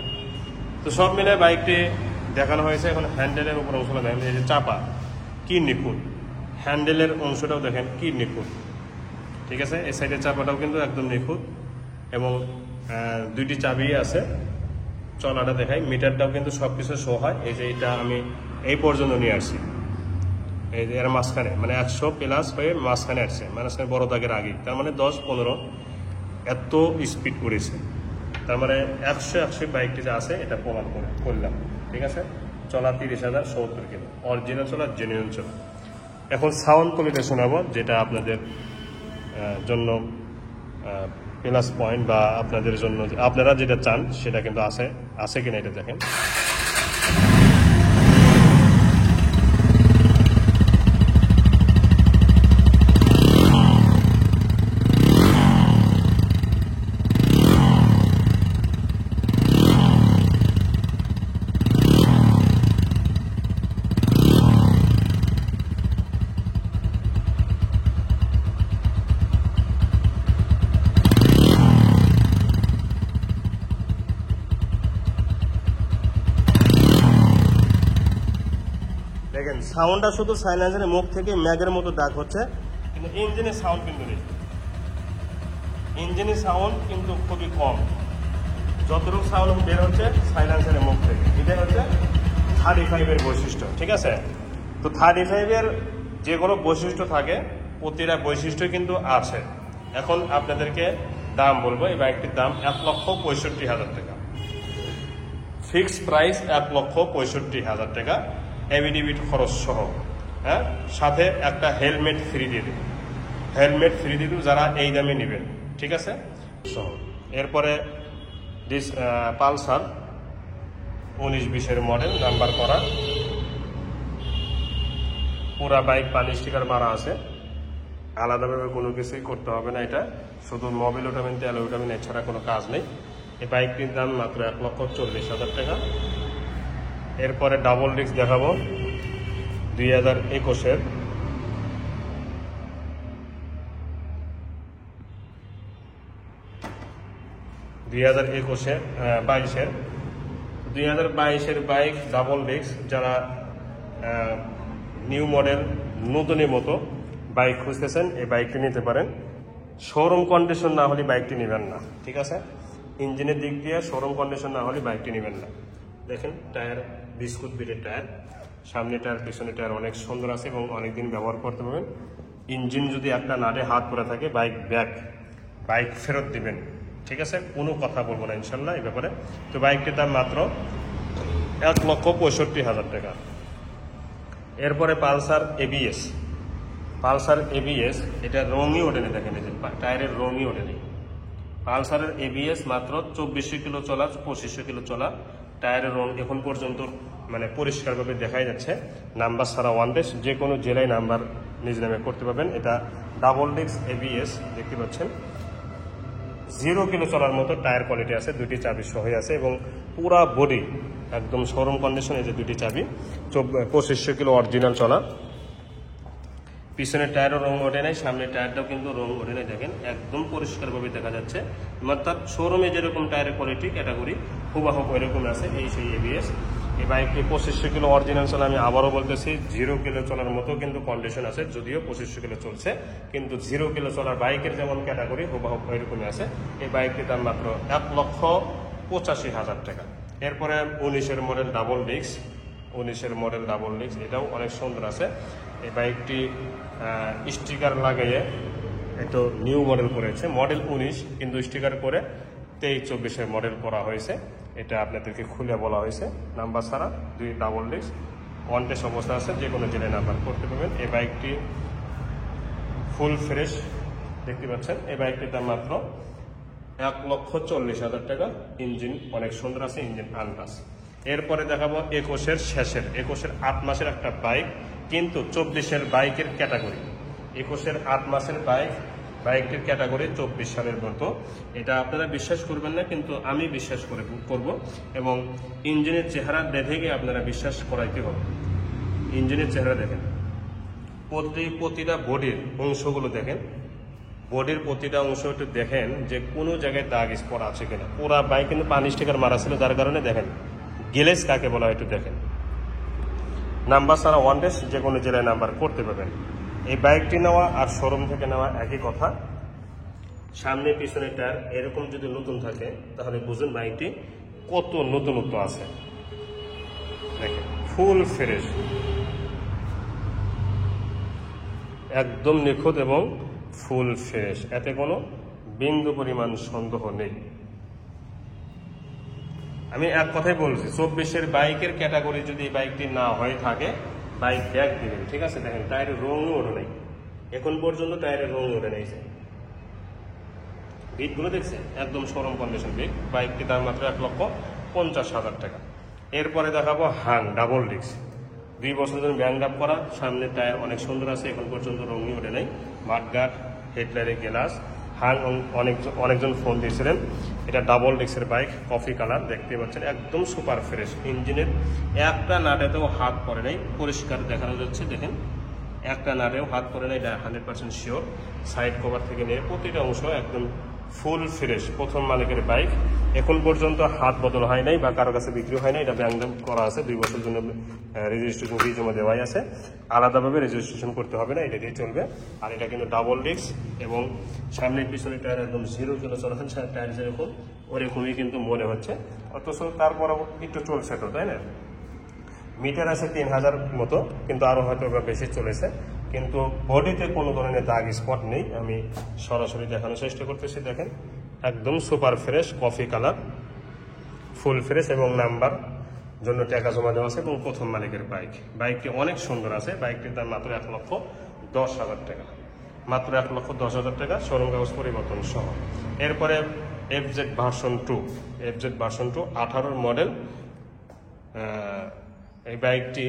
তো সব মিলে বাইকটি দেখানো হয়েছে। এখন হ্যান্ডেলের উপর অংশটা দেখেন, এই যে চাপা কি নিখুঁত, হ্যান্ডেলের অংশটাও দেখেন কি নিখুঁত, ঠিক আছে? এই সাইডের চাপাটাও কিন্তু একদম নিখুঁত এবং দুইটি চাবি আছে। চলাটা দেখাই, মিটারটাও কিন্তু সবকিছু শো হয়। এই যে এটা আমি এই পর্যন্ত নিয়ে আসছি, এই যে এর মাঝখানে মানে 100 প্লাস হয়ে মাঝখানে আসছে, মাঝখানে বড় দাগের আগে, তার মানে 10-15 এত স্পিড করেছে। তার মানে 100 বাইকটি যে আছে এটা প্রমাণ করলাম, ঠিক আছে? চলা 30,070 কিলো, অরিজিনাল চলা, জেনুইন চলা। এখন সাউন্ড কোয়ালিটি শোনাবো, যেটা আপনাদের জন্য প্লাস পয়েন্ট বা আপনাদের জন্য আপনারা যেটা চান সেটা কিন্তু আছে কিনা এটা দেখেন। দেখেন সাউন্ডটা শুধু সাইলেন্সারের মুখ থেকে ম্যাগের মতো ডাক হচ্ছে, কিন্তু ইঞ্জিনের সাউন্ড কিন্তু নেই। ইঞ্জিনের সাউন্ড কিন্তু খুবই কম, যতটুকু সাউন্ড বের হচ্ছে সাইলেন্সারের মুখ থেকে। এটাই হচ্ছে 35-এর বৈশিষ্ট্য, ঠিক আছে? তো 35-এর যেগুলো বৈশিষ্ট্য থাকে প্রতিটা বৈশিষ্ট্য কিন্তু আছে। এখন আপনাদেরকে দাম বলবো, এই বাইকটির দাম 1,65,000 টাকা, ফিক্সড প্রাইস 1,65,000 টাকা, এভিডিবিট খরচ সহ। হ্যাঁ, সাথে একটা হেলমেট ফ্রি দিয়ে দেব, হেলমেট ফ্রি দিয়ে দেব যারা এই দামে নেবেন, ঠিক আছে? সহ এরপরে পালসার 19-20-এর মডেল, নাম্বার করা, পুরা বাইক পানি স্টিকার মারা আছে, আলাদাভাবে কোনো কিছুই করতে হবে না। এটা শুধু মোবিল ওঠাবেন, তেল ওঠাবেন, এছাড়া কোনো কাজ নেই। এই বাইকটির দাম মাত্র 1,40,000 টাকা। এরপরে ডাবল ডিস্ক দেখাবো 2021-এর, 2022-এর বাইক ডাবল ডিস্ক। যারা নিউ মডেল নতুনের মতো বাইক খুঁজতেছেন এই বাইকটি নিতে পারেন। শোরুম কন্ডিশন না হলে বাইকটি নেবেন না, ঠিক আছে? ইঞ্জিনের দিক দিয়ে শোরুম কন্ডিশন না হলে বাইকটি নেবেন না। দেখেন টায়ার বিস্কুট বিটের টায়ার, সামনে টায়ার পিছনে টায়ার অনেক সুন্দর আছে এবং অনেকদিন ব্যবহার করতে পারবেন। ইঞ্জিন যদি একটা নাটে হাত পড়ে থাকে বাইক ফেরত দিবেন, ঠিক আছে? কোনো কথা বলবো না ইনশাল্লাহ এই ব্যাপারে। তো বাইকটির দাম মাত্র 1,65,000 টাকা। এরপরে পালসার এবিএস, এটা রঙই ওঠেনি, দেখেন এই যে টায়ারের রঙই ওঠেনি। পালসারের এবিএস মাত্র 2400 কিলো চলা, 2500 কিলো চলা, টায়ারের রং এখন পর্যন্ত মানে পরিষ্কারভাবে দেখাই যাচ্ছে। নাম্বার ছাড়া ওয়ান ডেস, যে কোনো জেলায় নাম্বার নিজ নামে করতে পারবেন। এটা ডাবল ডিস্ক এবিএস দেখতে পাচ্ছেন, 0 কিলো চলার মতো টায়ার কোয়ালিটি আছে, 2টি চাবি সহ আছে এবং পুরা বডি একদম শোরুম কন্ডিশনে, যে 2টি চাবি, 2500 কিলো অরিজিনাল চলা। পিছনের টায়ারও রং ওঠে নাই, সামনের টায়ারটাও কিন্তু রং ওঠে নাই, দেখেন একদম পরিষ্কারভাবে দেখা যাচ্ছে। অর্থাৎ শোরুমে যেরকম টায়ারের কোয়ালিটি ক্যাটাগরি হুবাহুব ওইরকম আছে। এই সেই এবিএস। এই বাইকটি 2500 কিলো অরিজিনাল চলা, আমি আবারও বলতেছি 0 কিলো চলার মতো কিন্তু কন্ডিশন আছে, যদিও 2500 কিলো চলছে, কিন্তু 0 কিলো চলার বাইকের যেমন ক্যাটাগরি হুবাহুব ওইরকমই আছে। এই বাইকটির দাম মাত্র 1,85,000 টাকা। এরপরে 19-এর মডেল ডাবল ডিস্ক, 19-এর মডেল ডাবল ডিস্ক, এটাও অনেক সুন্দর আছে। এই বাইকটি স্টিকার লাগিয়ে একটু নিউ মডেল করেছে, মডেল 19 কিন্তু স্টিকার করে 23-24-এর মডেল করা হয়েছে। এটা আপনাদেরকে খুলে বলা হয়েছে, নাম্বার ছাড়া, 2 ডাবল ডিস্ক, ওয়ান টেস্ট অবস্থা আছে, যে কোনো জেলায় নাম্বার করতে পারবেন। এই বাইকটি ফুল ফ্রেশ দেখতে পাচ্ছেন। এই বাইকটির দাম মাত্র 1,40,000 টাকা। ইঞ্জিন অনেক সুন্দর আছে, ইঞ্জিন আনটাচ। এরপরে দেখাবো 21-এর শেষের, 21-এর 8 মাসের একটা বাইক, কিন্তু 24-এর বাইকের ক্যাটাগরি। 21-এর 8 মাসের বাইক, বাইকটির ক্যাটাগরি 24 সালের মতো। এটা আপনারা বিশ্বাস করবেন না, কিন্তু আমি বিশ্বাস করব এবং ইঞ্জিনের চেহারা দেখে গিয়ে আপনারা বিশ্বাস করাইতে হবে। ইঞ্জিনের চেহারা দেখেন, প্রতিটা বডির অংশগুলো দেখেন, বডির প্রতিটা অংশ একটু দেখেন যে কোনো জায়গায় দাগ স্পট আছে কিনা। পুরা বাইক কিন্তু পানি স্টিকার মারা ছিল, যার কারণে দেখেন গ্লেজ কাকে বলা হয় একটু দেখেন। নাম্বার ছাড়া ওয়ান টেস্ট, যে কোনো জেলায় নাম্বার করতে পারবেন। এই বাইকটি নেওয়া আর শোরুম থেকে নেওয়া একই কথা। সামনে পিছনে টায়ার এরকম যদি নতুন থাকে তাহলে বুঝুন বাইকটি কত নতুনত্ব আছে। দেখেন ফুল ফ্রেশ, একদম নিখুঁত এবং ফুল ফ্রেশ, এতে কোনো বিন্দু পরিমাণ সন্দেহ নেই। আমি এক কথাই বলছি, 24-এর বাইকের ক্যাটাগরি যদি এই বাইকটি না হয়ে থাকে, বাইক ব্যাগ দিবেন, ঠিক আছে। দেখেন টায়ারের রঙও ওঠে নাই, এখন পর্যন্ত টায়ারের রঙ ওঠে নাই। বিটগুলো দেখছে একদম শোরুম কন্ডিশন বিট। বাইকটির দাম মাত্র 1,50,000 টাকা। এরপরে দেখাবো হাং ডাবল ডিস্ক, 2 বছর ধরে ব্যাংক আপ করা, সামনের টায়ার অনেক সুন্দর আছে, এখন পর্যন্ত রঙই ওঠে নাই। মাঠগার্ড, হেডলাইটের গ্লাস। হাং অনেকজন ফোন দিয়েছিলেন। এটা ডাবল ডিস্কের বাইক, কফি কালার দেখতে পাচ্ছেন, একদম সুপার ফ্রেশ। ইঞ্জিনের একটা নাটেতেও হাত পড়ে নাই, পরিষ্কার দেখানো যাচ্ছে, দেখেন একটা নাটেও হাত পড়ে নাই, এটা 100% শিওর। সাইড কভার থেকে নিয়ে প্রতিটা অংশ একদম ফুল ফ্রেশ, প্রথম মালিকের বাইক। এখন পর্যন্ত হাত বদল হয় নাই বা কারো কাছে বিক্রি হয় নাই, এটা ব্যাংক করা আছে, 2 বছর জন্য রেজিস্ট্রেশন ফি জমা দেওয়াই আছে, আলাদাভাবে রেজিস্ট্রেশন করতে হবে না, এটা দিয়ে চলবে। আর এটা কিন্তু ডাবল ডিস্ক এবং সামনের পিছনে টায়ার একদম 0 কিলো চলাচ্ছেন, টায়ার যেরকম ওরকমই কিন্তু মনে হচ্ছে, অথচ তারপরও একটু চলছে তো, তাই না। মিটার আছে 3000 মতো, কিন্তু আরো হয়তো বেশি চলেছে, কিন্তু বডিতে কোনো ধরনের দাগ স্পট নেই। আমি সরাসরি দেখানোর চেষ্টা করতেছি, দেখেন একদম super fresh, coffee colour, full fresh এবং নাম্বার জন্য টাকা জমা দেওয়া আছে এবং প্রথম মালিকের বাইক। বাইকটি অনেক সুন্দর আছে। বাইকটির দাম মাত্র 1,10,000 টাকা, মাত্র 1,10,000 টাকা, শোরুম কাগজ পরিবর্তন সহ। এরপরে FZ ভার্সন 2, FZ ভার্সন 2 18-র মডেল। এই বাইকটি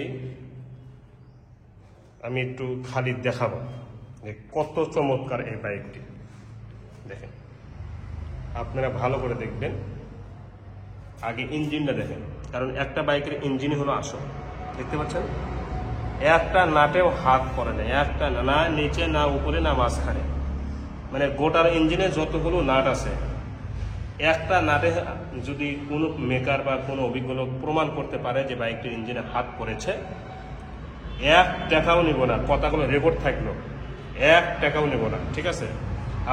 আমি একটু খালি দেখাবো যে কত চমৎকার এই বাইকটি। দেখেন, আপনারা ভালো করে দেখবেন, আগে ইঞ্জিনটা দেখেন, কারণ একটা বাইকের ইঞ্জিন হলো আসল। দেখতে পাচ্ছেন একটা নাটেও হাত পড়ে না, একটা না নিচে না উপরে না মাঝখানে, মানে গোটার ইঞ্জিনে যতগুলো নাট আছে, একটা নাটে যদি কোনো মেকার বা কোনো অভিজ্ঞ লোক প্রমাণ করতে পারে যে বাইকটির ইঞ্জিনে হাত পড়েছে, 1 টাকাও নিব না, কথাগুলো রেকর্ড থাকলো, 1 টাকাও নেব না, ঠিক আছে।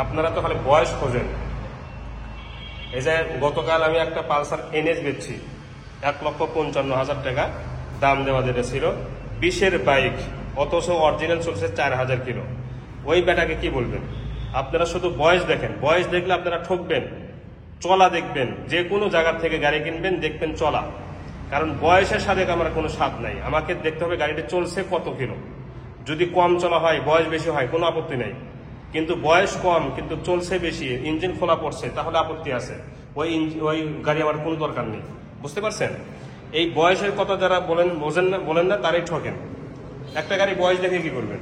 আপনারা তো খালি বয়স খোঁজেন। এই যে গতকাল আমি একটা পালসার NS বেচছি, 1,55,000 টাকা দাম দেওয়া যেটা ছিল, 20-এর বাইক, অথচ অরিজিনাল চলছে 4000 কিলো। ওই ব্যাটাকে কি বলবেন? আপনারা শুধু বয়স দেখেন, বয়স দেখলে আপনারা ঠকবেন। চলা দেখবেন, যে কোনো জায়গার থেকে গাড়ি কিনবেন দেখবেন চলা, কারণ বয়সের সাথে আমার কোনো স্বাদ নাই। আমাকে দেখতে হবে গাড়িটা চলছে কত কিলো। যদি কম চলা হয়, বয়স বেশি হয়, কোনো আপত্তি নাই, কিন্তু বয়স কম কিন্তু চলছে বেশি, ইঞ্জিন খোলা পড়ছে, তাহলে আপত্তি আছে। ওই গাড়ি আমার কোনো দরকার নেই, বুঝতে পারছেন। এই বয়সের কথা যারা বলেন না তারাই ঠকেন। একটা গাড়ি বয়স দেখে কি করবেন?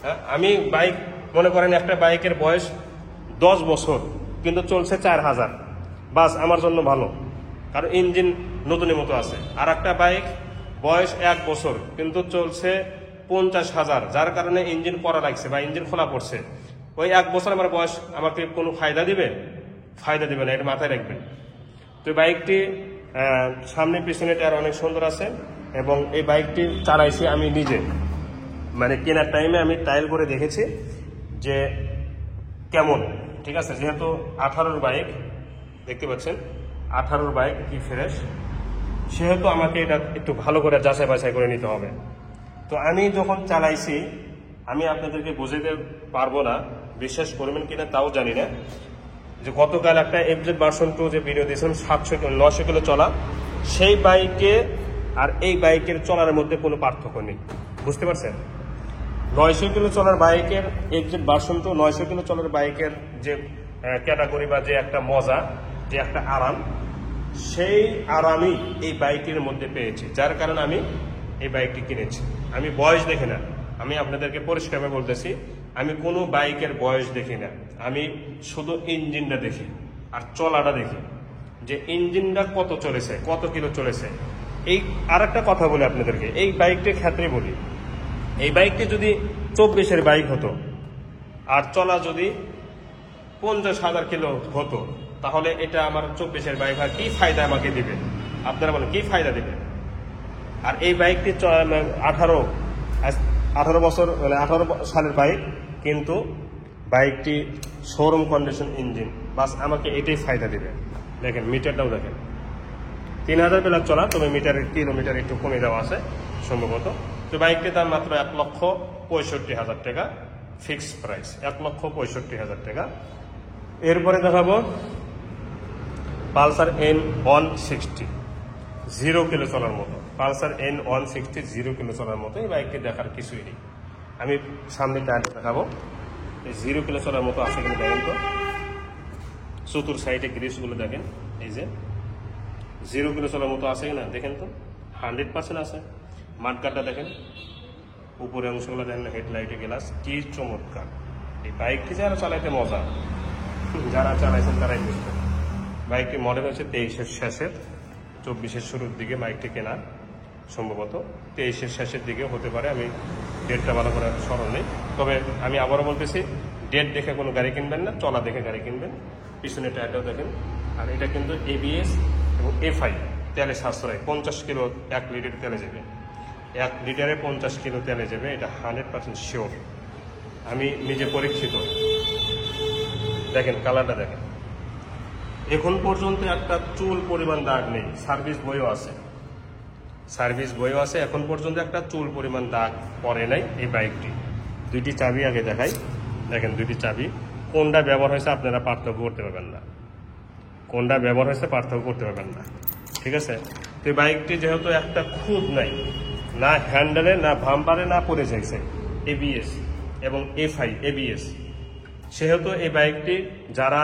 হ্যাঁ, আমি বাইক মনে করেন একটা বাইকের বয়স 10 বছর কিন্তু চলছে 4000, বাস আমার জন্য ভালো, কারণ ইঞ্জিন নতুনের মতো আছে। আর একটা বাইক বয়স 1 বছর কিন্তু চলছে 50,000, যার কারণে ইঞ্জিন করা লাগছে বা ইঞ্জিন খোলা পড়ছে। ওই 1 বছর আমার বয়স আমাকে কোনো ফায়দা দিবে? ফায়দা দিবে না, এটা মাথায় রাখবেন। তো বাইকটি সামনে পিছনে টায়ার অনেক সুন্দর আছে, এবং এই বাইকটি চালাইছি আমি নিজে, মানে কেনার টাইমে আমি ট্রায়াল করে দেখেছি যে কেমন, ঠিক আছে। যেহেতু 18-র বাইক, দেখতে পাচ্ছেন 18-র বাইক কি ফ্রেশ, সেহেতু আমাকে এটা একটু ভালো করে যাচাই বাছাই করে নিতে হবে। তো আমি যখন চালাইছি আমি আপনাদেরকে বুঝাতে পারবো না, বিশ্বাস করবেন কিনা তাও জানি না, যে গতকাল একটা এফজেড ভার্সন 2 যে ভিডিও দিয়েছিলাম 900 কিলো চলা, সেই বাইকে আর এই বাইকের চলার মধ্যে কোনো পার্থক্য নেই, বুঝতে পারছেন। 900 কিলো চলার বাইকের এফজেড ভার্সন 2, 900 কিলো চলার বাইকের যে ক্যাটাগরি বা যে একটা মজা, যে একটা আরাম, সেই আরামই এই বাইকের মধ্যে পেয়েছি, যার কারণে আমি এই বাইকটি কিনেছি। আমি বয়স দেখি না, আমি আপনাদেরকে পরিষ্কারভাবে বলতেছি, আমি কোনো বাইকের বয়স দেখি না, আমি শুধু ইঞ্জিনটা দেখি আর চলাটা দেখি, যে ইঞ্জিনটা কত চলেছে, কত কিলো চলেছে। এই আর একটা কথা বলি আপনাদেরকে, এই বাইকটির ক্ষেত্রে বলি, এই বাইকটি যদি 24-এর বাইক হতো আর চলা যদি 50,000 কিলো হতো, তাহলে এটা আমার 24-এর বাইক আর কি ফায়দা আমাকে দিবে? আপনারা বলেন কি ফায়দা দিবে? আর এই বাইকটি 18 বছর, 18 সালের বাইক, কিন্তু বাইকটি শোরুম কন্ডিশন ইঞ্জিন, বাস আমাকে এটাই ফায়দা দিবে। দেখেন মিটারটাও দেখেন, 3000 প্লাস চলা, তবে মিটারের কিলোমিটার একটু কমে দেওয়া আছে সম্ভবত। তো বাইকটির দাম মাত্র 1,65,000 টাকা, ফিক্সড প্রাইস 1,65,000 টাকা। এরপরে দেখাবো পালসার N160, 0 কিলো চলার মতো। পালসার N160 0 কিলো চলার মতো, এই বাইকটি দেখার কিছুই নেই। আমি সামনে টায়ার দেখাবো, এই 0 কিলো চলার মতো আছে কিনা দেখেন তো, চতুর সাইডে গ্রিসগুলো দেখেন, এই যে 0 কিলো চলার মতো আছে কিনা দেখেন তো, 100% আছে। মাঠগাটটা দেখেন, উপরে অংশগুলো দেখেন, হেডলাইটে গ্লাস, কি চমৎকার। এই বাইকটি যারা চালাইতে মজা, যারা চালাইছেন তারাই বুঝবেন। বাইকটি মডেল হচ্ছে 23-এর শেষের, 24-এর শুরুর দিকে বাইকটি কেনা, সম্ভবত 23-এর শেষের দিকে হতে পারে, আমি ডেটটা ভালো করে স্মরণ নেই। তবে আমি আবারও বলতেছি, ডেট দেখে কোনো গাড়ি কিনবেন না, চলা দেখে গাড়ি কিনবেন। পিছনে টায়ারটাও দেখেন, আর এটা কিন্তু ABS এবং FI, তেলে সাশ্রয়, 50 কিলো 1 লিটার তেলে যাবে, 1 লিটারে 50 কিলো তেলে যাবে, এটা 100% শিওর, আমি নিজে পরীক্ষিত। দেখেন কালারটা দেখেন, এখন পর্যন্ত একটা চুল পরিমাণ দাগ নেই, সার্ভিস বইও আছে, সার্ভিস বইও আছে, এখন পর্যন্ত একটা চুল পরিমাণ দাগ পড়ে নাই এই বাইকটি। 2টি চাবি আগে দেখাই, দেখেন 2টি চাবি, কোনটা ব্যবহার হয়েছে আপনারা পার্থক্য করতে পারবেন না, কোনটা ব্যবহার হয়েছে পার্থক্য করতে পারবেন না, ঠিক আছে। তো এই বাইকটি যেহেতু একটা খুদ নাই, না হ্যান্ডেলে, না ভাম্পারে, না পড়ে যাইছে, ABS এবং FI ABS, সেহেতু এই বাইকটি যারা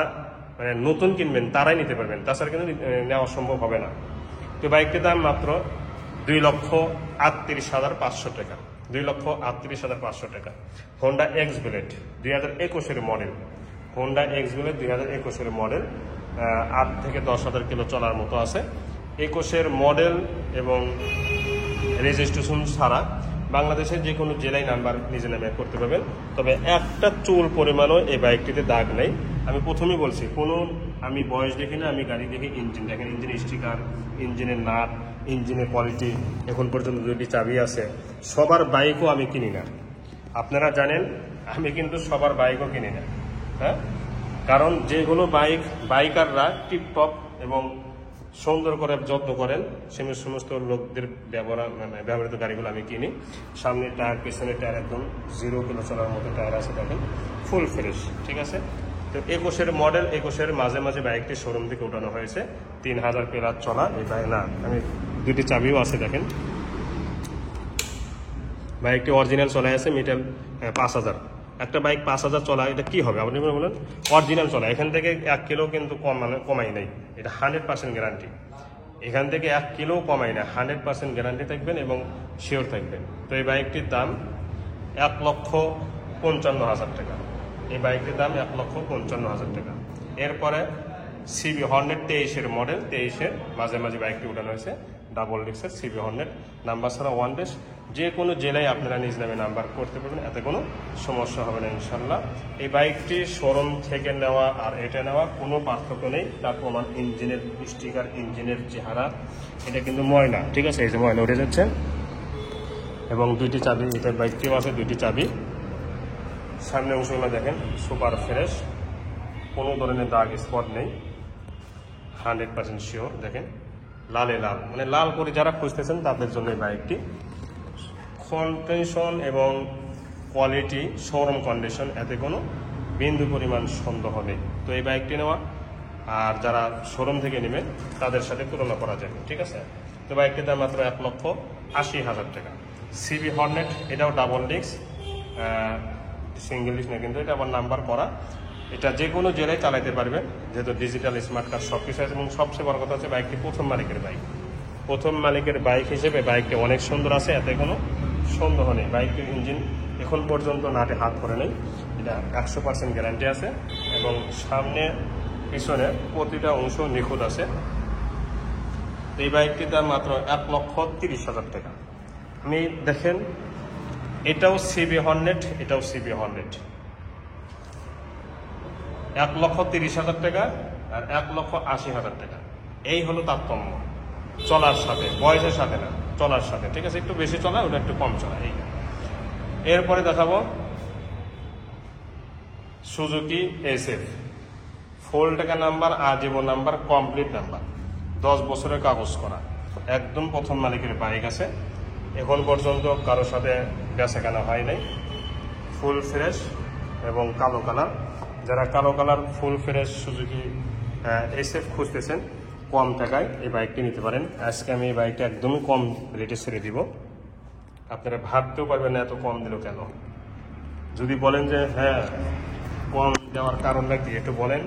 মানে নতুন কিনবেন তারাই নিতে পারবেন, তাছাড়া কিন্তু নেওয়া সম্ভব হবে না। তো বাইকটির দাম মাত্র 2,38,500 টাকা, 2,38,500 টাকা। হোন্ডা এক্স ব্লেড 2021-এর মডেল, হোন্ডা এক্স ব্লেড 2021-এর মডেল, 8 থেকে 10,000 কিলো চলার মতো আছে। 21-এর মডেল এবং রেজিস্ট্রেশন ছাড়া বাংলাদেশের যে কোনো জেলায় নাম্বার নিজে নামে করতে পারবেন। তবে একটা চুল পরিমাণও এই বাইকটিতে দাগ নেই। আমি প্রথমেই বলছি, কোনো আমি বয়স দেখি না, আমি গাড়ি দেখি ইঞ্জিন। দেখেন ইঞ্জিনের স্টিকার, ইঞ্জিনের নাট, ইঞ্জিনের কোয়ালিটি, এখন পর্যন্ত 2টি চাবি আছে। সবার বাইকও আমি কিনি না, আপনারা জানেন, আমি কিন্তু সবার বাইকও কিনি না, হ্যাঁ। কারণ যেগুলো বাইকাররা টিপটপ এবং সুন্দর করে যত্ন করেন, সে সমস্ত লোকদের ব্যবহৃত গাড়িগুলো আমি কিনি। সামনে টায়ার, পেছনে টায়ার একদম 0 কিলো চলার মতো টায়ার আছে, দেখেন ফুল ফ্রেশ, ঠিক আছে। তো 21-এর মডেল, 21-এর মাঝে মাঝে বাইকটি শোরুম থেকে উঠানো হয়েছে, 3000 প্লাস চলা এই বাইক। না, আমি 2টি চাবিও আছে, দেখেন বাইকটি অরিজিনাল চলা আছে, মিটার 5000। একটা বাইক 5000 চলা, এটা কি হবে আপনি বলেন? অরিজিনাল চলা, এখান থেকে 1 কিলো কিন্তু কমাই নাই, এটা 100% গ্যারান্টি। এখান থেকে 1 কিলো কমাই না, 100% গ্যারান্টি থাকবেন এবং শিওর থাকবেন। তো এই বাইকটির দাম 1,55,000 টাকা, এই বাইকটির দাম 1,55,000 টাকা। এরপরে সিবি হর্নেট 23-এর মডেল, 23-এর মাঝে বাইকটি উঠানো হয়েছে, ডাবল ডিস্কের সিবি হর্নেট, নাম্বার ছাড়া ওয়ান ডেস। যে কোনো জেলায় আপনারা নিজ নামে নাম্বার করতে পারবেন, এতে কোনো সমস্যা হবে না ইনশাল্লাহ। এই বাইকটি শোরুম থেকে নেওয়া আর এটা নেওয়া কোনো পার্থক্য নেই। তার প্রমাণ ইঞ্জিনের স্টিকার, ইঞ্জিনের চেহারা, এটা কিন্তু ময়না, ঠিক আছে, এই যে ময়না উঠে যাচ্ছে। এবং দুইটি চাবি, এটার বাইকটিও আছে দুইটি চাবি। সামনে অংশগুলো দেখেন সুপার ফ্রেশ, কোনো ধরনের দাগ স্পট নেই, 100% শিওর। দেখেন লালে লাল, মানে লাল করে যারা খুঁজতেছেন তাদের জন্য এই বাইকটি। কন্ডিশন এবং কোয়ালিটি শোরুম কন্ডিশন, এতে কোনো বিন্দু পরিমাণ সন্দেহ নেই। তো এই বাইকটি নেওয়া আর যারা শোরুম থেকে নেবেন তাদের সাথে তুলনা করা যাবে, ঠিক আছে। তো বাইকটির দাম মাত্র 1,80,000 টাকা। সিবি হর্নেট, এটাও ডাবল ডিস্ক, সিঙ্গেল ডিস্ক না কিন্তু, এটা আবার নাম্বার করা। এটা যে কোনো জেলায় চালাতে পারবেন, যেহেতু ডিজিটাল স্মার্ট কার্ড সব কিছু আছে। এবং সবচেয়ে বড় কথা হচ্ছে বাইকটি প্রথম মালিকের বাইক। প্রথম মালিকের বাইক হিসেবে বাইকটি অনেক সুন্দর আছে, এতে কোনো সন্দেহ নেই। বাইকটির ইঞ্জিন এখন পর্যন্ত নাটে হাত করে নেই, এটা 100% গ্যারান্টি আছে। এবং সামনে পিছনে প্রতিটা অংশ নিখুঁত আছে। এই বাইকটির দাম মাত্র 1,30,000 টাকা। আমি দেখেন, এটাও সিবি হর্নেট, এটাও সিবি হর্নেট, 1,30,000 টাকা আর 1,80,000 টাকা। এই হলো তারতম্য চলার সাথে, বয়সের সাথে না, চলার সাথে, ঠিক আছে। একটু বেশি চলা, ওটা একটু কম চলা, এই। এরপরে দেখাবো সুজুকি SF, ফুল টাকা নাম্বার, আজীবন নাম্বার, কমপ্লিট নাম্বার, 10 বছরের কাগজ করা, একদম প্রথম মালিকের বাইক আছে। এখন পর্যন্ত কারোর সাথে বেচা কেনা হয় নাই, ফুল ফ্রেশ এবং কালো কালার। যারা কালো colour full fresh Suzuki SF খুঁজতেছেন কম টাকায়, এই বাইকটি নিতে পারেন। আজকে আমি এই বাইকটা একদমই কম রেটে ছেড়ে দিব, আপনারা ভাবতেও পারবেন না এত কম দিল কেন। যদি বলেন যে হ্যাঁ কম দেওয়ার কারণ নাকি, একটু বলেন,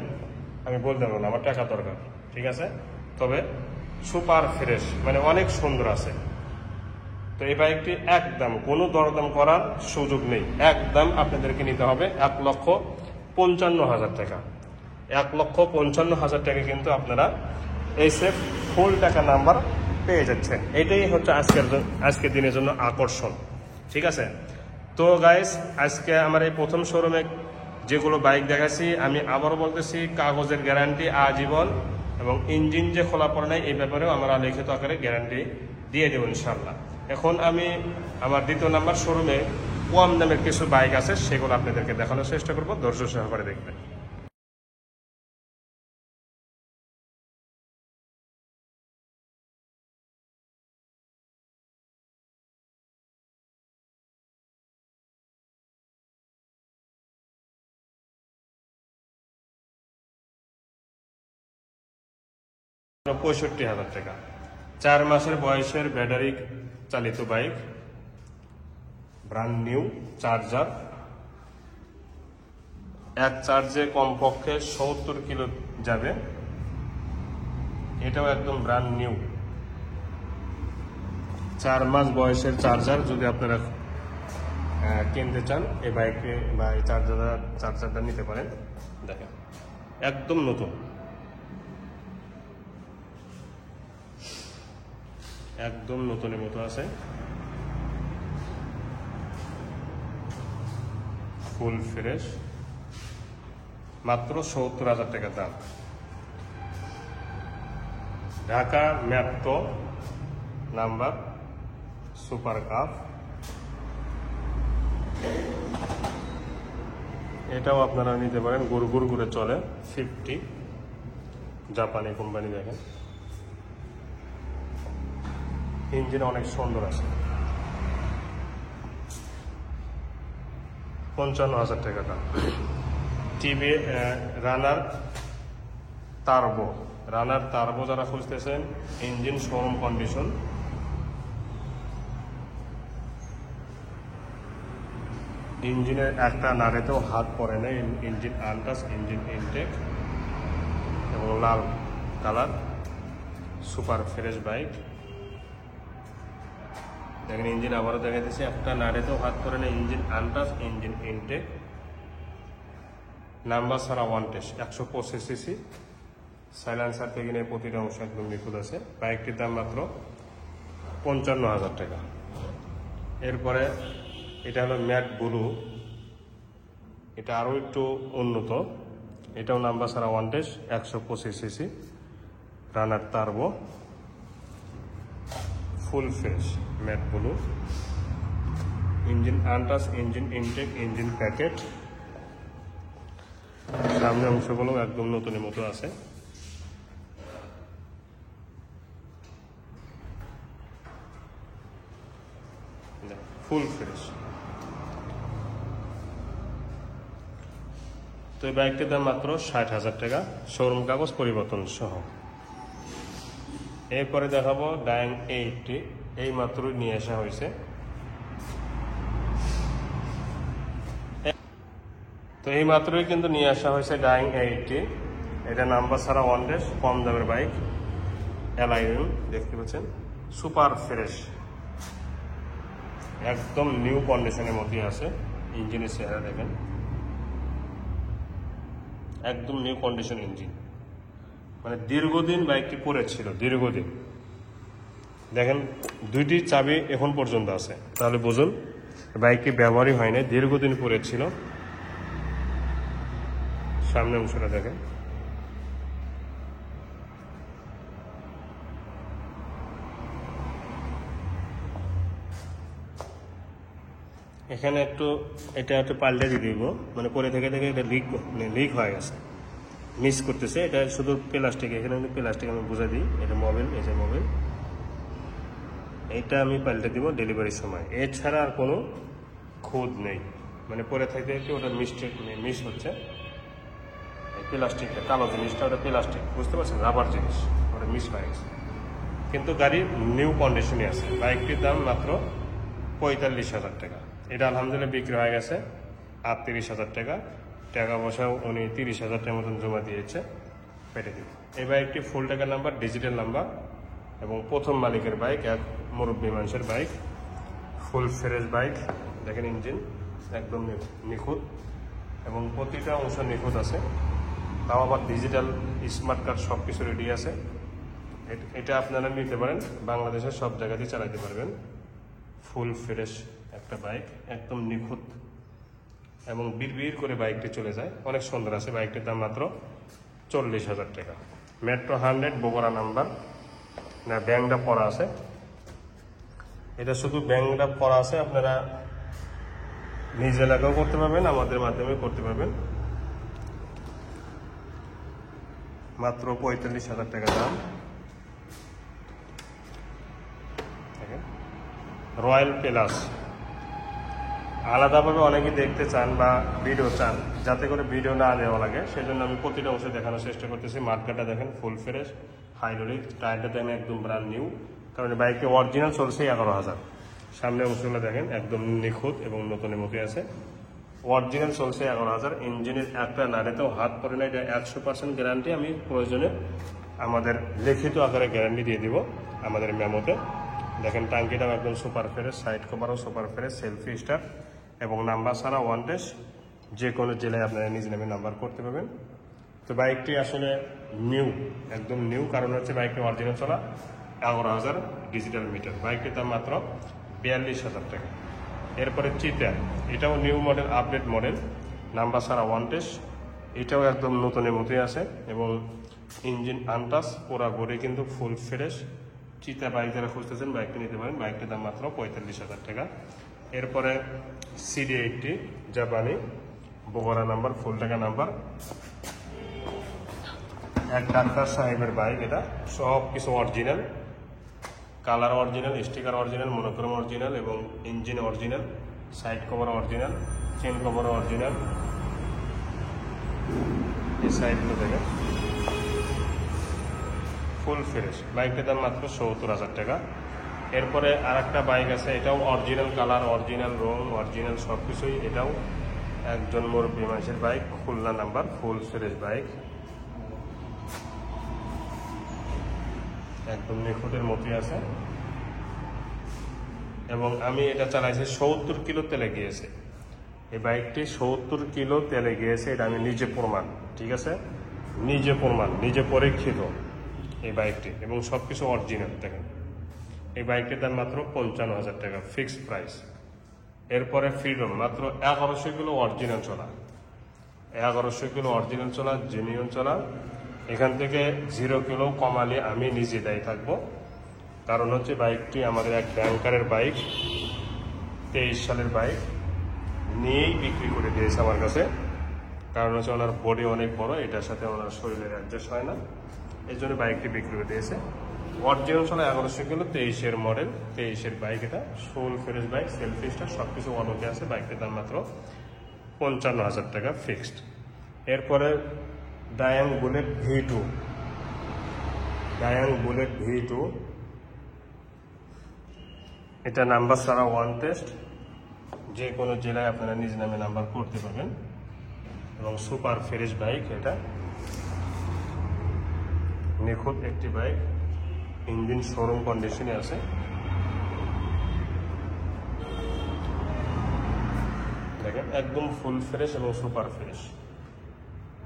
আমি বলতে পারবো না, আমার টাকা দরকার, ঠিক আছে। তবে সুপার ফ্রেশ, মানে অনেক সুন্দর আছে। তো এই বাইকটি একদম কোনো দরদাম করার সুযোগ নেই, একদম আপনাদেরকে নিতে হবে 1,55,000 টাকা। 1,55,000 টাকা কিন্তু আপনারা SF ফুল টাকা নাম্বার পেয়ে যাচ্ছেন। এটাই হচ্ছে আজকের দিনের জন্য আকর্ষণ, ঠিক আছে। তো গাইস, আজকে আমার এই প্রথম শোরুমে যেগুলো বাইক দেখাচ্ছি, আমি আবারও বলতেছি, কাগজের গ্যারান্টি আজীবন, এবং ইঞ্জিন যে খোলা পড়ে নাই এই ব্যাপারেও আমরা লিখিত আকারে গ্যারান্টি দিয়ে দেবো ইনশাল্লাহ। এখন আমি আমার দ্বিতীয় নাম্বার শোরুমে কম দামের কিছু বাইক আছে, সেগুলো আপনাদেরকে দেখানোর চেষ্টা করবো, ধৈর্য সহকারে দেখবেন। ৳65,000 টাকা, 4 মাসের বয়সের ব্যাটারি চালিত বাইক, ব্র্যান্ড নিউ, চার্জার, এক চার্জে কমপক্ষে 70 কিলো যাবে। এটাও একদম ব্র্যান্ড নিউ, 4 মাস বয়সের চার্জার। যদি আপনারা কিনতে চান এই বাইকে বা এই চার্জারটা নিতে পারেন। দেখেন একদম নতুন, একদম নতুনের মতো আছে, ফুল ফ্রেশ, মাত্র 70,000 টাকা দাম। Dhaka metro number, super cup. এটাও আপনারা নিতে পারেন, গুড় করে চলে, 50, জাপানি কোম্পানি। দেখেন ইঞ্জিন অনেক সুন্দর আছে, 55,000 টাকা দাম। টিভি রানার টার্বো যারা খুঁজতেছেন, ইঞ্জিন শোরুম কন্ডিশন, ইঞ্জিনের একটা নাড়েতেও হাত পড়ে না, ইঞ্জিন আনটাচ, ইঞ্জিন ইনটেক এবং লাল কালার, সুপার ফ্রেশ বাইক। দেখেন ইঞ্জিন আবারও দেখা দিচ্ছে, একটা নাড়েতেও হাত পড়ে না, engine untouch, engine intake. Number ছাড়া ওয়ান টেস্ট, 125 সিসি, সাইলেন্সার থেকে নিয়ে প্রতিটা অংশ একদম নিখুঁত আছে। বাইকটির দাম মাত্র 55,000 টাকা। এরপরে এটা হলো ম্যাট ব্লু, এটা আরও একটু উন্নত, এটাও নাম্বার ছাড়া one test, 125 CC, Runner Turbo, full fresh matte blue, engine untouch, engine intake, engine packet, সামনে অংশগুলো একদম নতুনের মতো আছে। Full fresh. তো এই বাইকটির দাম মাত্র 60,000 টাকা, শোরুম কাগজ পরিবর্তন সহ। এরপরে দেখাবো ডাইং 80, এই মাত্রই নিয়ে আসা হয়েছে। তো এই মাত্রই কিন্তু নিয়ে আসা হয়েছে ডাইং 80, এটা নাম্বার ছাড়া ওয়ান টেস্ট, কম দামের বাইক, অ্যালাইন দেখতে পাচ্ছেন, সুপার ফ্রেশ, একদম নিউ কন্ডিশনের মধ্যে আছে। ইঞ্জিনের চেহারা দেখেন, একদম নিউ কন্ডিশন ইঞ্জিন, মানে দীর্ঘদিন বাইকটি পড়েছিল, দীর্ঘদিন। দেখেন দুইটি চাবি এখন পর্যন্ত আছে, তাহলে বুঝুন বাইকটি ব্যবহারই হয় না, দীর্ঘদিন পড়েছিল। সামনে অংশটা দেখেন, এখানে একটু এটা একটু পাল্টে দিয়ে দিব, মানে পরে থেকে এটা লিক হয়ে গেছে, মিস করতেছে। এটা শুধু প্লাস্টিক, এখানে প্লাস্টিক আমি বুঝাই দিই, এটা মোবিল, এই যে মোবিল, এইটা আমি পাল্টে দিব ডেলিভারির সময়। এছাড়া আর কোনো খুঁত নেই, মানে পরে থেকে ওটা মিস হচ্ছে। এই প্লাস্টিকটা, কালো জিনিসটা ওটা প্লাস্টিক, বুঝতে পারছেন, রাবার জিনিস, ওটা মিস হয়ে গেছে। কিন্তু গাড়ি নিউ কন্ডিশনে আছে। বাইকটির দাম মাত্র 45,000 টাকা। এটা আলহামদুলিল্লাহ বিক্রি হয়ে গেছে 38,000 টাকা। টাকা পয়সাও উনি 30,000 টাকার মতন জমা দিয়েছে, পেটে দিব। এই বাইকটি ফুল টাকার নাম্বার, ডিজিটাল নাম্বার, এবং প্রথম মালিকের বাইক, এক মুরব্বী মানুষের বাইক, ফুল ফ্রেশ বাইক। দেখেন ইঞ্জিন একদম নিখুঁত, এবং প্রতিটা অংশ নিখুঁত আছে। তাও আবার ডিজিটাল স্মার্ট কার্ড সব কিছু রেডি আছে। এটা আপনারা নিতে পারেন, বাংলাদেশের সব জায়গাতেই চালাতে পারবেন। ফুল ফ্রেশ একটা বাইক, একদম নিখুঁত, এবং বিড়বিড় করে বাইকটি চলে যায়, অনেক সুন্দর আছে। বাইকটির দাম মাত্র 40,000 টাকা। মেট্রো 100 বগুড়া নাম্বার, না ব্যাংকটা পড়া আছে, এটা শুধু ব্যাংকটা পড়া আছে। আপনারা নিজ এলাকাও করতে পারবেন, আমাদের মাধ্যমে করতে পারবেন। মাত্র 45,000 টাকা দাম। রয়্যাল প্লাস আলাদাভাবে অনেকে দেখতে চান বা ভিডিও চান, যাতে করে ভিডিও না দেওয়া লাগে, সেজন্য আমি প্রতিটা অংশ দেখানোর চেষ্টা করতেছি। মার্কেটটা দেখেন ফুল ফ্রেশ, হাইড্রোলিক, টায়ারটা দেখেন একদম ব্র্যান্ড নিউ, কারণ বাইকটি অরিজিনাল চলছে 11,000। সামনে অংশগুলো দেখেন একদম নিখুঁত এবং নতুনের মতো আছে, অরিজিনাল চলছে 11,000। ইঞ্জিনের একটা নাড়েতেও হাত পড়ে না, এটা 100% গ্যারান্টি। আমি প্রয়োজনে আমাদের লিখিত আকারে গ্যারান্টি দিয়ে দিব আমাদের মেমোতে। দেখেন টাঙ্কিটাও একদম সুপার ফ্রেশ, সাইড কভারও সুপার ফ্রেশ, সেলফি স্টার, এবং নাম্বার ছাড়া ওয়ান টেস্ট। যে কোনো জেলায় আপনারা নিজ নামে নাম্বার করতে পারবেন। তো বাইকটি আসলে নিউ, একদম নিউ, কারণ হচ্ছে বাইকটি অরিজিনাল চলা 11,000 ডিজিটাল মিটার। বাইকটির দাম মাত্র 42,000 টাকা। এরপরে চিতা, এটাও new model, update model, number ছাড়া ওয়ান টেস্ট, এটাও একদম নতুনের মতোই আছে, এবং ইঞ্জিন আনটাচ, পুরা বডি কিন্তু ফুল ফ্রেশ। চিতা বাইক যারা খুঁজতেছেন বাইকটি নিতে পারেন। বাইকটির দাম মাত্র 45,000 টাকা। এরপরে CD80 জাপানি, বগুড়া নাম্বার, ফুল টাকা নাম্বার, এক ডাক্তার সাহেবের বাইক। এটা সব কিছু original, colour original, sticker original, monochrome original, এবং engine original, side cover original, chain cover original. এই সাইডগুলো দেখেন ফুল ফ্রেশ। বাইকটার দাম মাত্র 70,000 টাকা। এরপরে আর একটা বাইক আছে, এটাও অরিজিনাল কালার, অরিজিনাল রং, অরিজিনাল সব কিছুই। এটাও একজন মুরব্বী মানুষের bike, Khulna number, full fresh bike, একদম নিখুঁতের মতোই আছে। এবং আমি এটা চালাইছি 70 কিলো তেলে গিয়েছে, এই বাইকটি 70 কিলো তেলে গিয়েছে, এটা আমি নিজে প্রমাণ, ঠিক আছে, নিজে প্রমাণ, নিজে পরীক্ষিত এই বাইকটি, এবং সব কিছু অরিজিনাল। দেখেন এই বাইকটির দাম মাত্র 55,000 টাকা ফিক্সড প্রাইস। এরপরে ফ্রিডম মাত্র 1100 কিলো অরিজিনাল চলা, 1100 কিলো অরিজিনাল চলা, জেনুইন চলা। এখান থেকে 0 কিলো কমালে আমি নিজে দায়ী থাকবো, কারণ হচ্ছে বাইকটি আমাদের এক ব্যাংকারের বাইক, 23 সালের বাইক, নিয়েই বিক্রি করে দিয়েছে আমার কাছে। কারণ হচ্ছে ওনার বডি অনেক বড়, এটার সাথে ওনার শরীরের অ্যাডজাস্ট হয় না, এই জন্য বাইকটি বিক্রি করে দিয়েছে। অরিজিনাল চলা 1100 কিলো, 23-এর মডেল, 23-এর বাইক, এটা full fresh bike, selfie star, সব কিছু অলোকে আছে। বাইকটির দাম মাত্র 55,000 টাকা ফিক্সড। এরপরে ডায়াং বুলেট V2, ডায়াং বুলেট V2, এটা নাম্বার ছাড়া ওয়ান টেস্ট, যে কোনো জেলায় আপনারা নিজ নামে নাম্বার করতে পারবেন, এবং সুপার ফ্রেশ বাইক, এটা নিখুঁত একটি বাইক, ইঞ্জিন শোরুম কন্ডিশনে আছে। দেখেন একদম ফুল ফ্রেশ এবং সুপার ফ্রেশ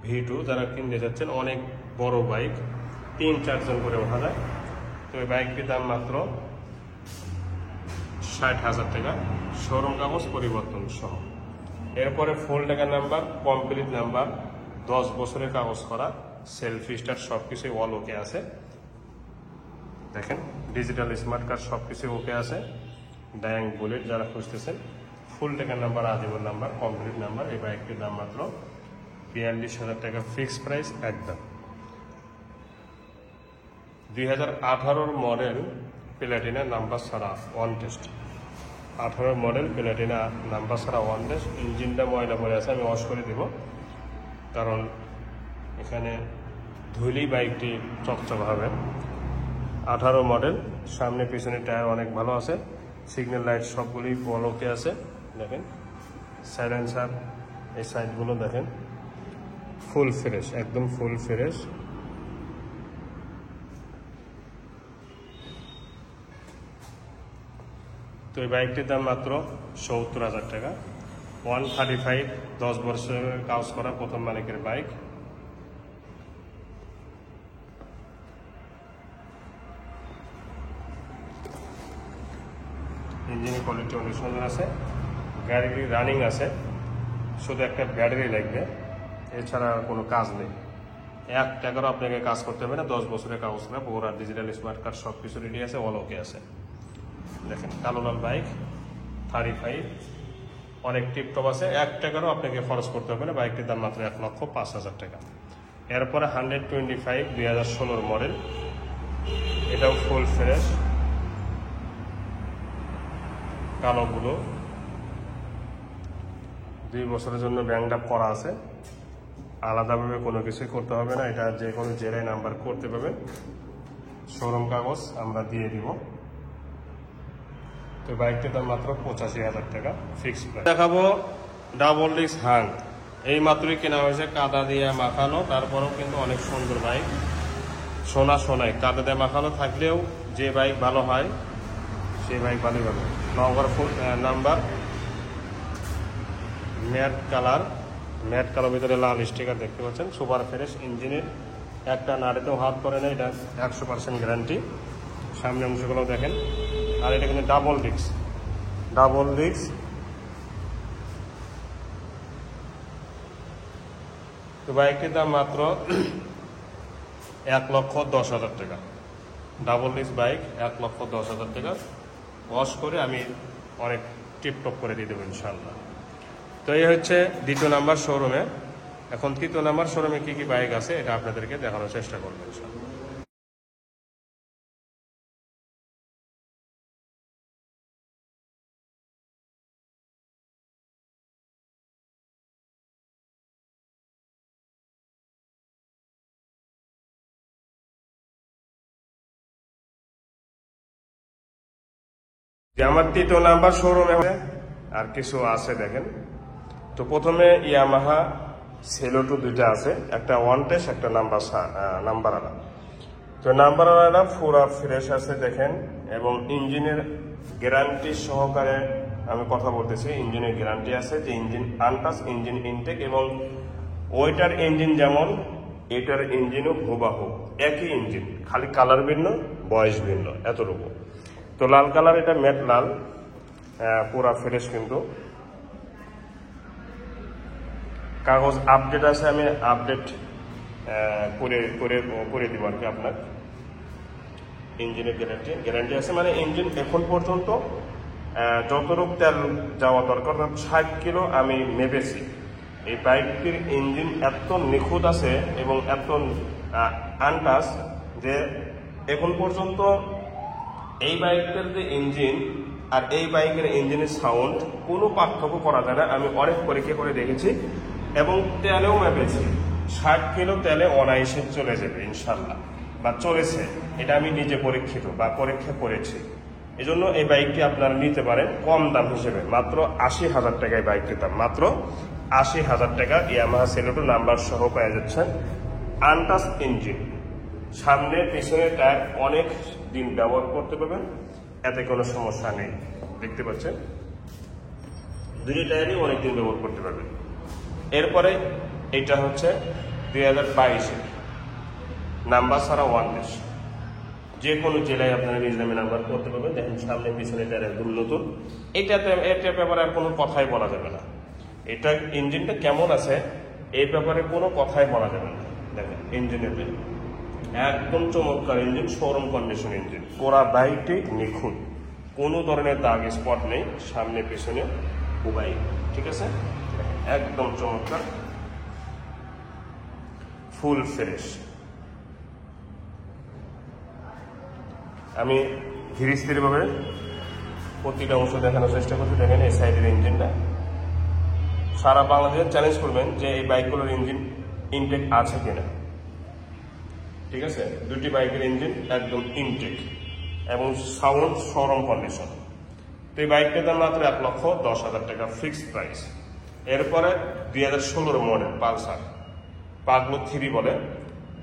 V2। যারা কিনতে যাচ্ছেন, অনেক বড় বাইক, 3-4 জন করে ওঠা যায়। তো এই বাইকটির দাম মাত্র 60,000 টাকা, শোরুম কাগজ পরিবর্তন সহ। এরপরে ফুল টাকা নাম্বার, কমপ্লিট নাম্বার, 10 বছরের কাগজ করা, সেলফি স্টার, সব কিছুই অল ওকে আছে। দেখেন ডিজিটাল স্মার্ট কার্ড, সব কিছুই ওকে আছে। ডায়াং বুলেট যারা খুঁজতেছেন, ফুল টাকা নাম্বার, আজীবন নাম্বার, কমপ্লিট নাম্বার, এই বাইকটির দাম মাত্র 42,000 টাকা ফিক্সড প্রাইস একদম। 2018 মডেল প্লাটিনা নাম্বার ছাড়া one test, 18 model Platina number ছাড়া ওয়ান টেস্ট। ইঞ্জিনটা ময়লা পড়ে আছে, আমি ওয়াশ করে দেব, কারণ এখানে ধুলেই বাইকটি চকচক হবে। 18 মডেল, সামনে পিছনে টায়ার অনেক ভালো আছে, সিগন্যাল লাইট সবগুলি বলকে আছে। দেখেন সাইলেন্সার, এই সাইডগুলো দেখেন ফুল ফ্রেশ, একদম ফুল ফ্রেশ। তো এই বাইকটির দাম মাত্র 70,000 টাকা, 135, 10 বছরের কাজ করা, প্রথম মালিকের বাইক। ইঞ্জিনের কোয়ালিটি অনেক সুন্দর আছে, গাড়িটি রানিং আছে, শুধু একটা ব্যাটারি লাগবে, এছাড়া আর কোনো কাজ নেই। 1 টাকারও আপনাকে কাজ করতে হবে না, 10 বছরের কাগজ করা, পুরো ডিজিটাল স্মার্ট কার্ড, সব কিছু রেডি আছে, অল ওকে আছে। দেখেন কালো লাল বাইক, 35, অনেক টিপটপ আছে, 1 টাকারও আপনাকে খরচ করতে হবে না। বাইকটির দাম মাত্র 1,05,000 টাকা। এরপরে 125, 2016 মডেল, এটাও ফুল ফ্রেশ, কালোগুলো, 2 বছরের জন্য ব্যাংক আপ করা আছে, আলাদাভাবে কোনো কিছুই করতে হবে না, এটা যে কোনো জেলায় নাম্বার করতে পারবেন, শোরুম কাগজ আমরা দিয়ে দিব। তো বাইকটির দাম মাত্র 85,000 টাকা ফিক্সড প্রাইস। দেখাবো ডাবল ডিস্ক হাং, এই মাত্রই কেনা হয়েছে, কাদা দিয়ে মাখানো, তারপরেও কিন্তু অনেক সুন্দর বাইক, সোনা সোনাই, কাদা দিয়ে মাখানো থাকলেও যে বাইক ভালো হয় সেই বাইক ভালোই ভালো। নগর full number, matte colour, matte colour ভিতরে লাল স্টিকার দেখতে পাচ্ছেন, সুপার ফ্রেশ। ইঞ্জিনের একটা নাড়িতেও হাত পড়ে না, এটা 100% গ্যারান্টি। সামনে অংশগুলো দেখেন, আর এটা কিন্তু ডাবল ডিস্ক, ডাবল ডিস্ক। তো বাইকটির দাম মাত্র 1,10,000 টাকা, ডাবল ডিস্ক বাইক, 1,10,000 টাকা। ওয়াশ করে আমি অনেক টিপটপ করে দিয়ে দেবো ইনশাল্লাহ। তো এই হচ্ছে 2য় নাম্বার শোরুমে। এখন 3য় নাম্বার শোরুমে কি কি বাইক আছে এটা আপনাদেরকে দেখানোর চেষ্টা করবো ইনশাল্লাহ। যে আমার 3য় নাম্বার শোরুমে আর কিছু আছে দেখেন। তো প্রথমে ইয়ামাহা সেলোটো 2টা আছে, একটা ওয়ান টেস্ট, একটা নাম্বার আলা। তো নাম্বার আলাটা পুরা ফ্রেশ আছে দেখেন, এবং ইঞ্জিনের গ্যারান্টি সহকারে আমি কথা বলতেছি, ইঞ্জিনের গ্যারান্টি আছে যে ইঞ্জিন আনটাচ, ইঞ্জিন ইনটেক, এবং ওইটার ইঞ্জিন যেমন এটার ইঞ্জিনও হুবাহু একই ইঞ্জিন, খালি কালার ভিন্ন, বয়স ভিন্ন, এতটুকু। তো লাল কালার, এটা ম্যাট লাল, পুরা ফ্রেশ। কিন্তু কাগজ আপডেট আছে, আমি আপডেট করে দিব আর কি আপনার। ইঞ্জিনের গ্যারান্টি আছে, মানে ইঞ্জিন এখন পর্যন্ত যতটুক তেল যাওয়া দরকার 60 কিলো আমি মেপেছি। এই বাইকটির ইঞ্জিন এত নিখুঁত আছে এবং এত আনটাচ যে এখন পর্যন্ত এই বাইকের যে ইঞ্জিন আর এই বাইকের ইঞ্জিনের সাউন্ড কোনো পার্থক্য করা যায় না। আমি অনেক পরীক্ষা করে দেখেছি এবং তেলেও মেপেছি। 60 কিলো তেলে অনায়াসে চলে যাবে ইনশাল্লাহ, বা চলেছে, এটা আমি নিজে পরীক্ষা করেছি। এই জন্য এই বাইকটি আপনারা নিতে পারেন কম দাম হিসেবে, মাত্র 80,000 টাকায় বাইকটির দাম, মাত্র 80,000 টাকা। ইয়ামাহা সেলেটো নাম্বার সহ পেয়ে যাচ্ছেন। আনটাচ ইঞ্জিন, সামনে পিছনে টায়ার অনেক দিন ব্যবহার করতে পারবেন, এতে কোনো সমস্যা নেই। দেখতে পাচ্ছেন দুটি টায়ারই অনেক দিন ব্যবহার করতে পারবেন। এরপরে এটা হচ্ছে 2022-এর নাম্বার ছাড়া ওয়ানলেস, যে কোনো জেলায় আপনারা নিজ নামে নাম্বার করতে পারবেন। দেখেন সামনে পিছনে টায়ার একদম নতুন। এটার ব্যাপারে আর কোনো কথাই বলা যাবে না। এটা ইঞ্জিনটা কেমন আছে এই ব্যাপারে কোনো কথাই বলা যাবে না। দেখেন ইঞ্জিনের একদম চমৎকার ইঞ্জিন, শোরুম কন্ডিশন ইঞ্জিন, পুরা বাইকটি নিখুঁত, কোনো ধরনের দাগ স্পট নেই, সামনে পিছনে উভয়, ঠিক আছে, একদম চমৎকার, ফুল ফ্রেশ। আমি ধীরে স্থির ভাবে প্রতিটা অংশ দেখানোর চেষ্টা করছি। দেখেন এই সাইডের ইঞ্জিনটা, সারা বাংলাদেশে চ্যালেঞ্জ করবেন যে এই বাইকগুলোর ইঞ্জিন ইনটেক আছে কিনা। ঠিক আছে, দুটি বাইকের ইঞ্জিন একদম ইনটেক এবং সাউন্ড শোরুম কন্ডিশন। তো এই বাইকটার দাম মাত্র 1,10,000 টাকা ফিক্সড প্রাইস। এরপরে 2016 মডেল পালসার, পাগলো 3 বলে,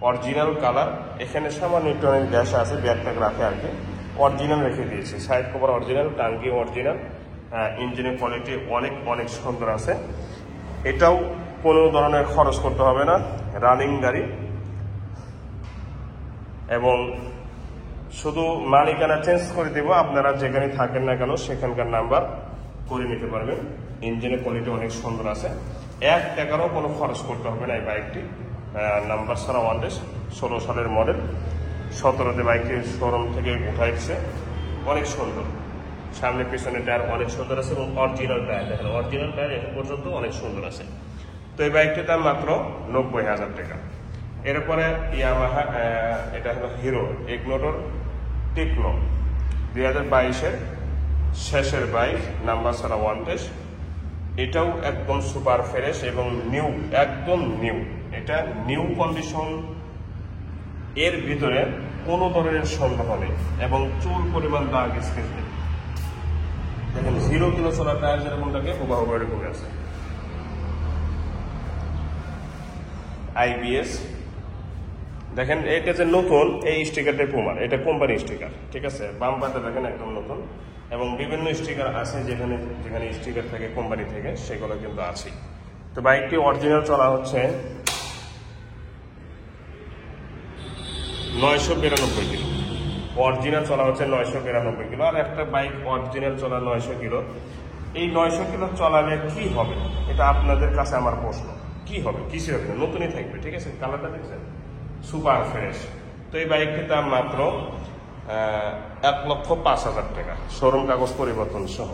অরিজিনাল কালার। এখানে সামান্য একটু অনেক গ্যাস আছে, ব্যাগটা রাখে আর কি, অরিজিনাল রেখে দিয়েছি। সাইড কভার অরিজিনাল, টাঙ্কি অরিজিনাল, ইঞ্জিনের কোয়ালিটি অনেক সুন্দর আছে। এটাও কোনো ধরনের খরচ করতে হবে না, রানিং গাড়ি, এবং শুধু মালিকানা চেঞ্জ করে দেব। আপনারা যেখানে থাকেন না কেন সেখানকার নাম্বার করে নিতে পারবেন। ইঞ্জিনের কোয়ালিটি অনেক সুন্দর আছে, 1 টাকারও কোনো খরচ করতে হবে না। এই বাইকটি নাম্বার ছাড়া ওয়ানলেস, 16 সালের মডেল, 17-তে বাইকটি শোরুম থেকে উঠাইছে, অনেক সুন্দর। সামনে পিছনে টায়ার অনেক সুন্দর আছে এবং অরিজিনাল টায়ার, দেখেন অরিজিনাল টায়ার এখন পর্যন্ত অনেক সুন্দর আছে। তো এই বাইকটির দাম মাত্র 90,000 টাকা। এরপরে ইয়ামাহা, এটা হলো হিরো ইগনোটর টেকনো, 2022-এর শেষের বাইক, নাম্বার ছাড়া ওয়ানলেস। এটাও একদম সুপার ফ্রেশ এবং নিউ, একদম নিউ। এটা নিউ কন্ডিশন, এর ভিতরে কোনো ধরনের সন্দেহ নেই এবং চুল পরিমাণ দাগ স্কেচ নেই। দেখেন 0 কিলো চলা টায়ার যেরকম থাকে হুবাহু এরকম আছে। IBS, দেখেন এটা যে নতুন, এই স্টিকারটা পুমার, এটা কোম্পানি স্টিকার, ঠিক আছে। বাম্পারটা দেখেন একদম নতুন, এবং বিভিন্ন স্টিকার আছে যেখানে স্টিকার থাকে কোম্পানি থেকে, সেগুলো কিন্তু আছে। তো বাইকটি অরিজিনাল চলা হচ্ছে 992 কিলো, অরিজিনাল চলা হচ্ছে 992 কিলো। আর একটা বাইক অরিজিনাল চলা 900 কিলো, এই 900 কিলো চলালে কি হবে, এটা আপনাদের কাছে আমার প্রশ্ন। কি হবে? কিছু হবে না, নতুনই থাকবে, ঠিক আছে। কালারটা দেখছেন সুপার ফ্রেশ। তো এই বাইকটির দাম মাত্র 1,05,000 টাকা, শোরুম কাগজ পরিবর্তন সহ।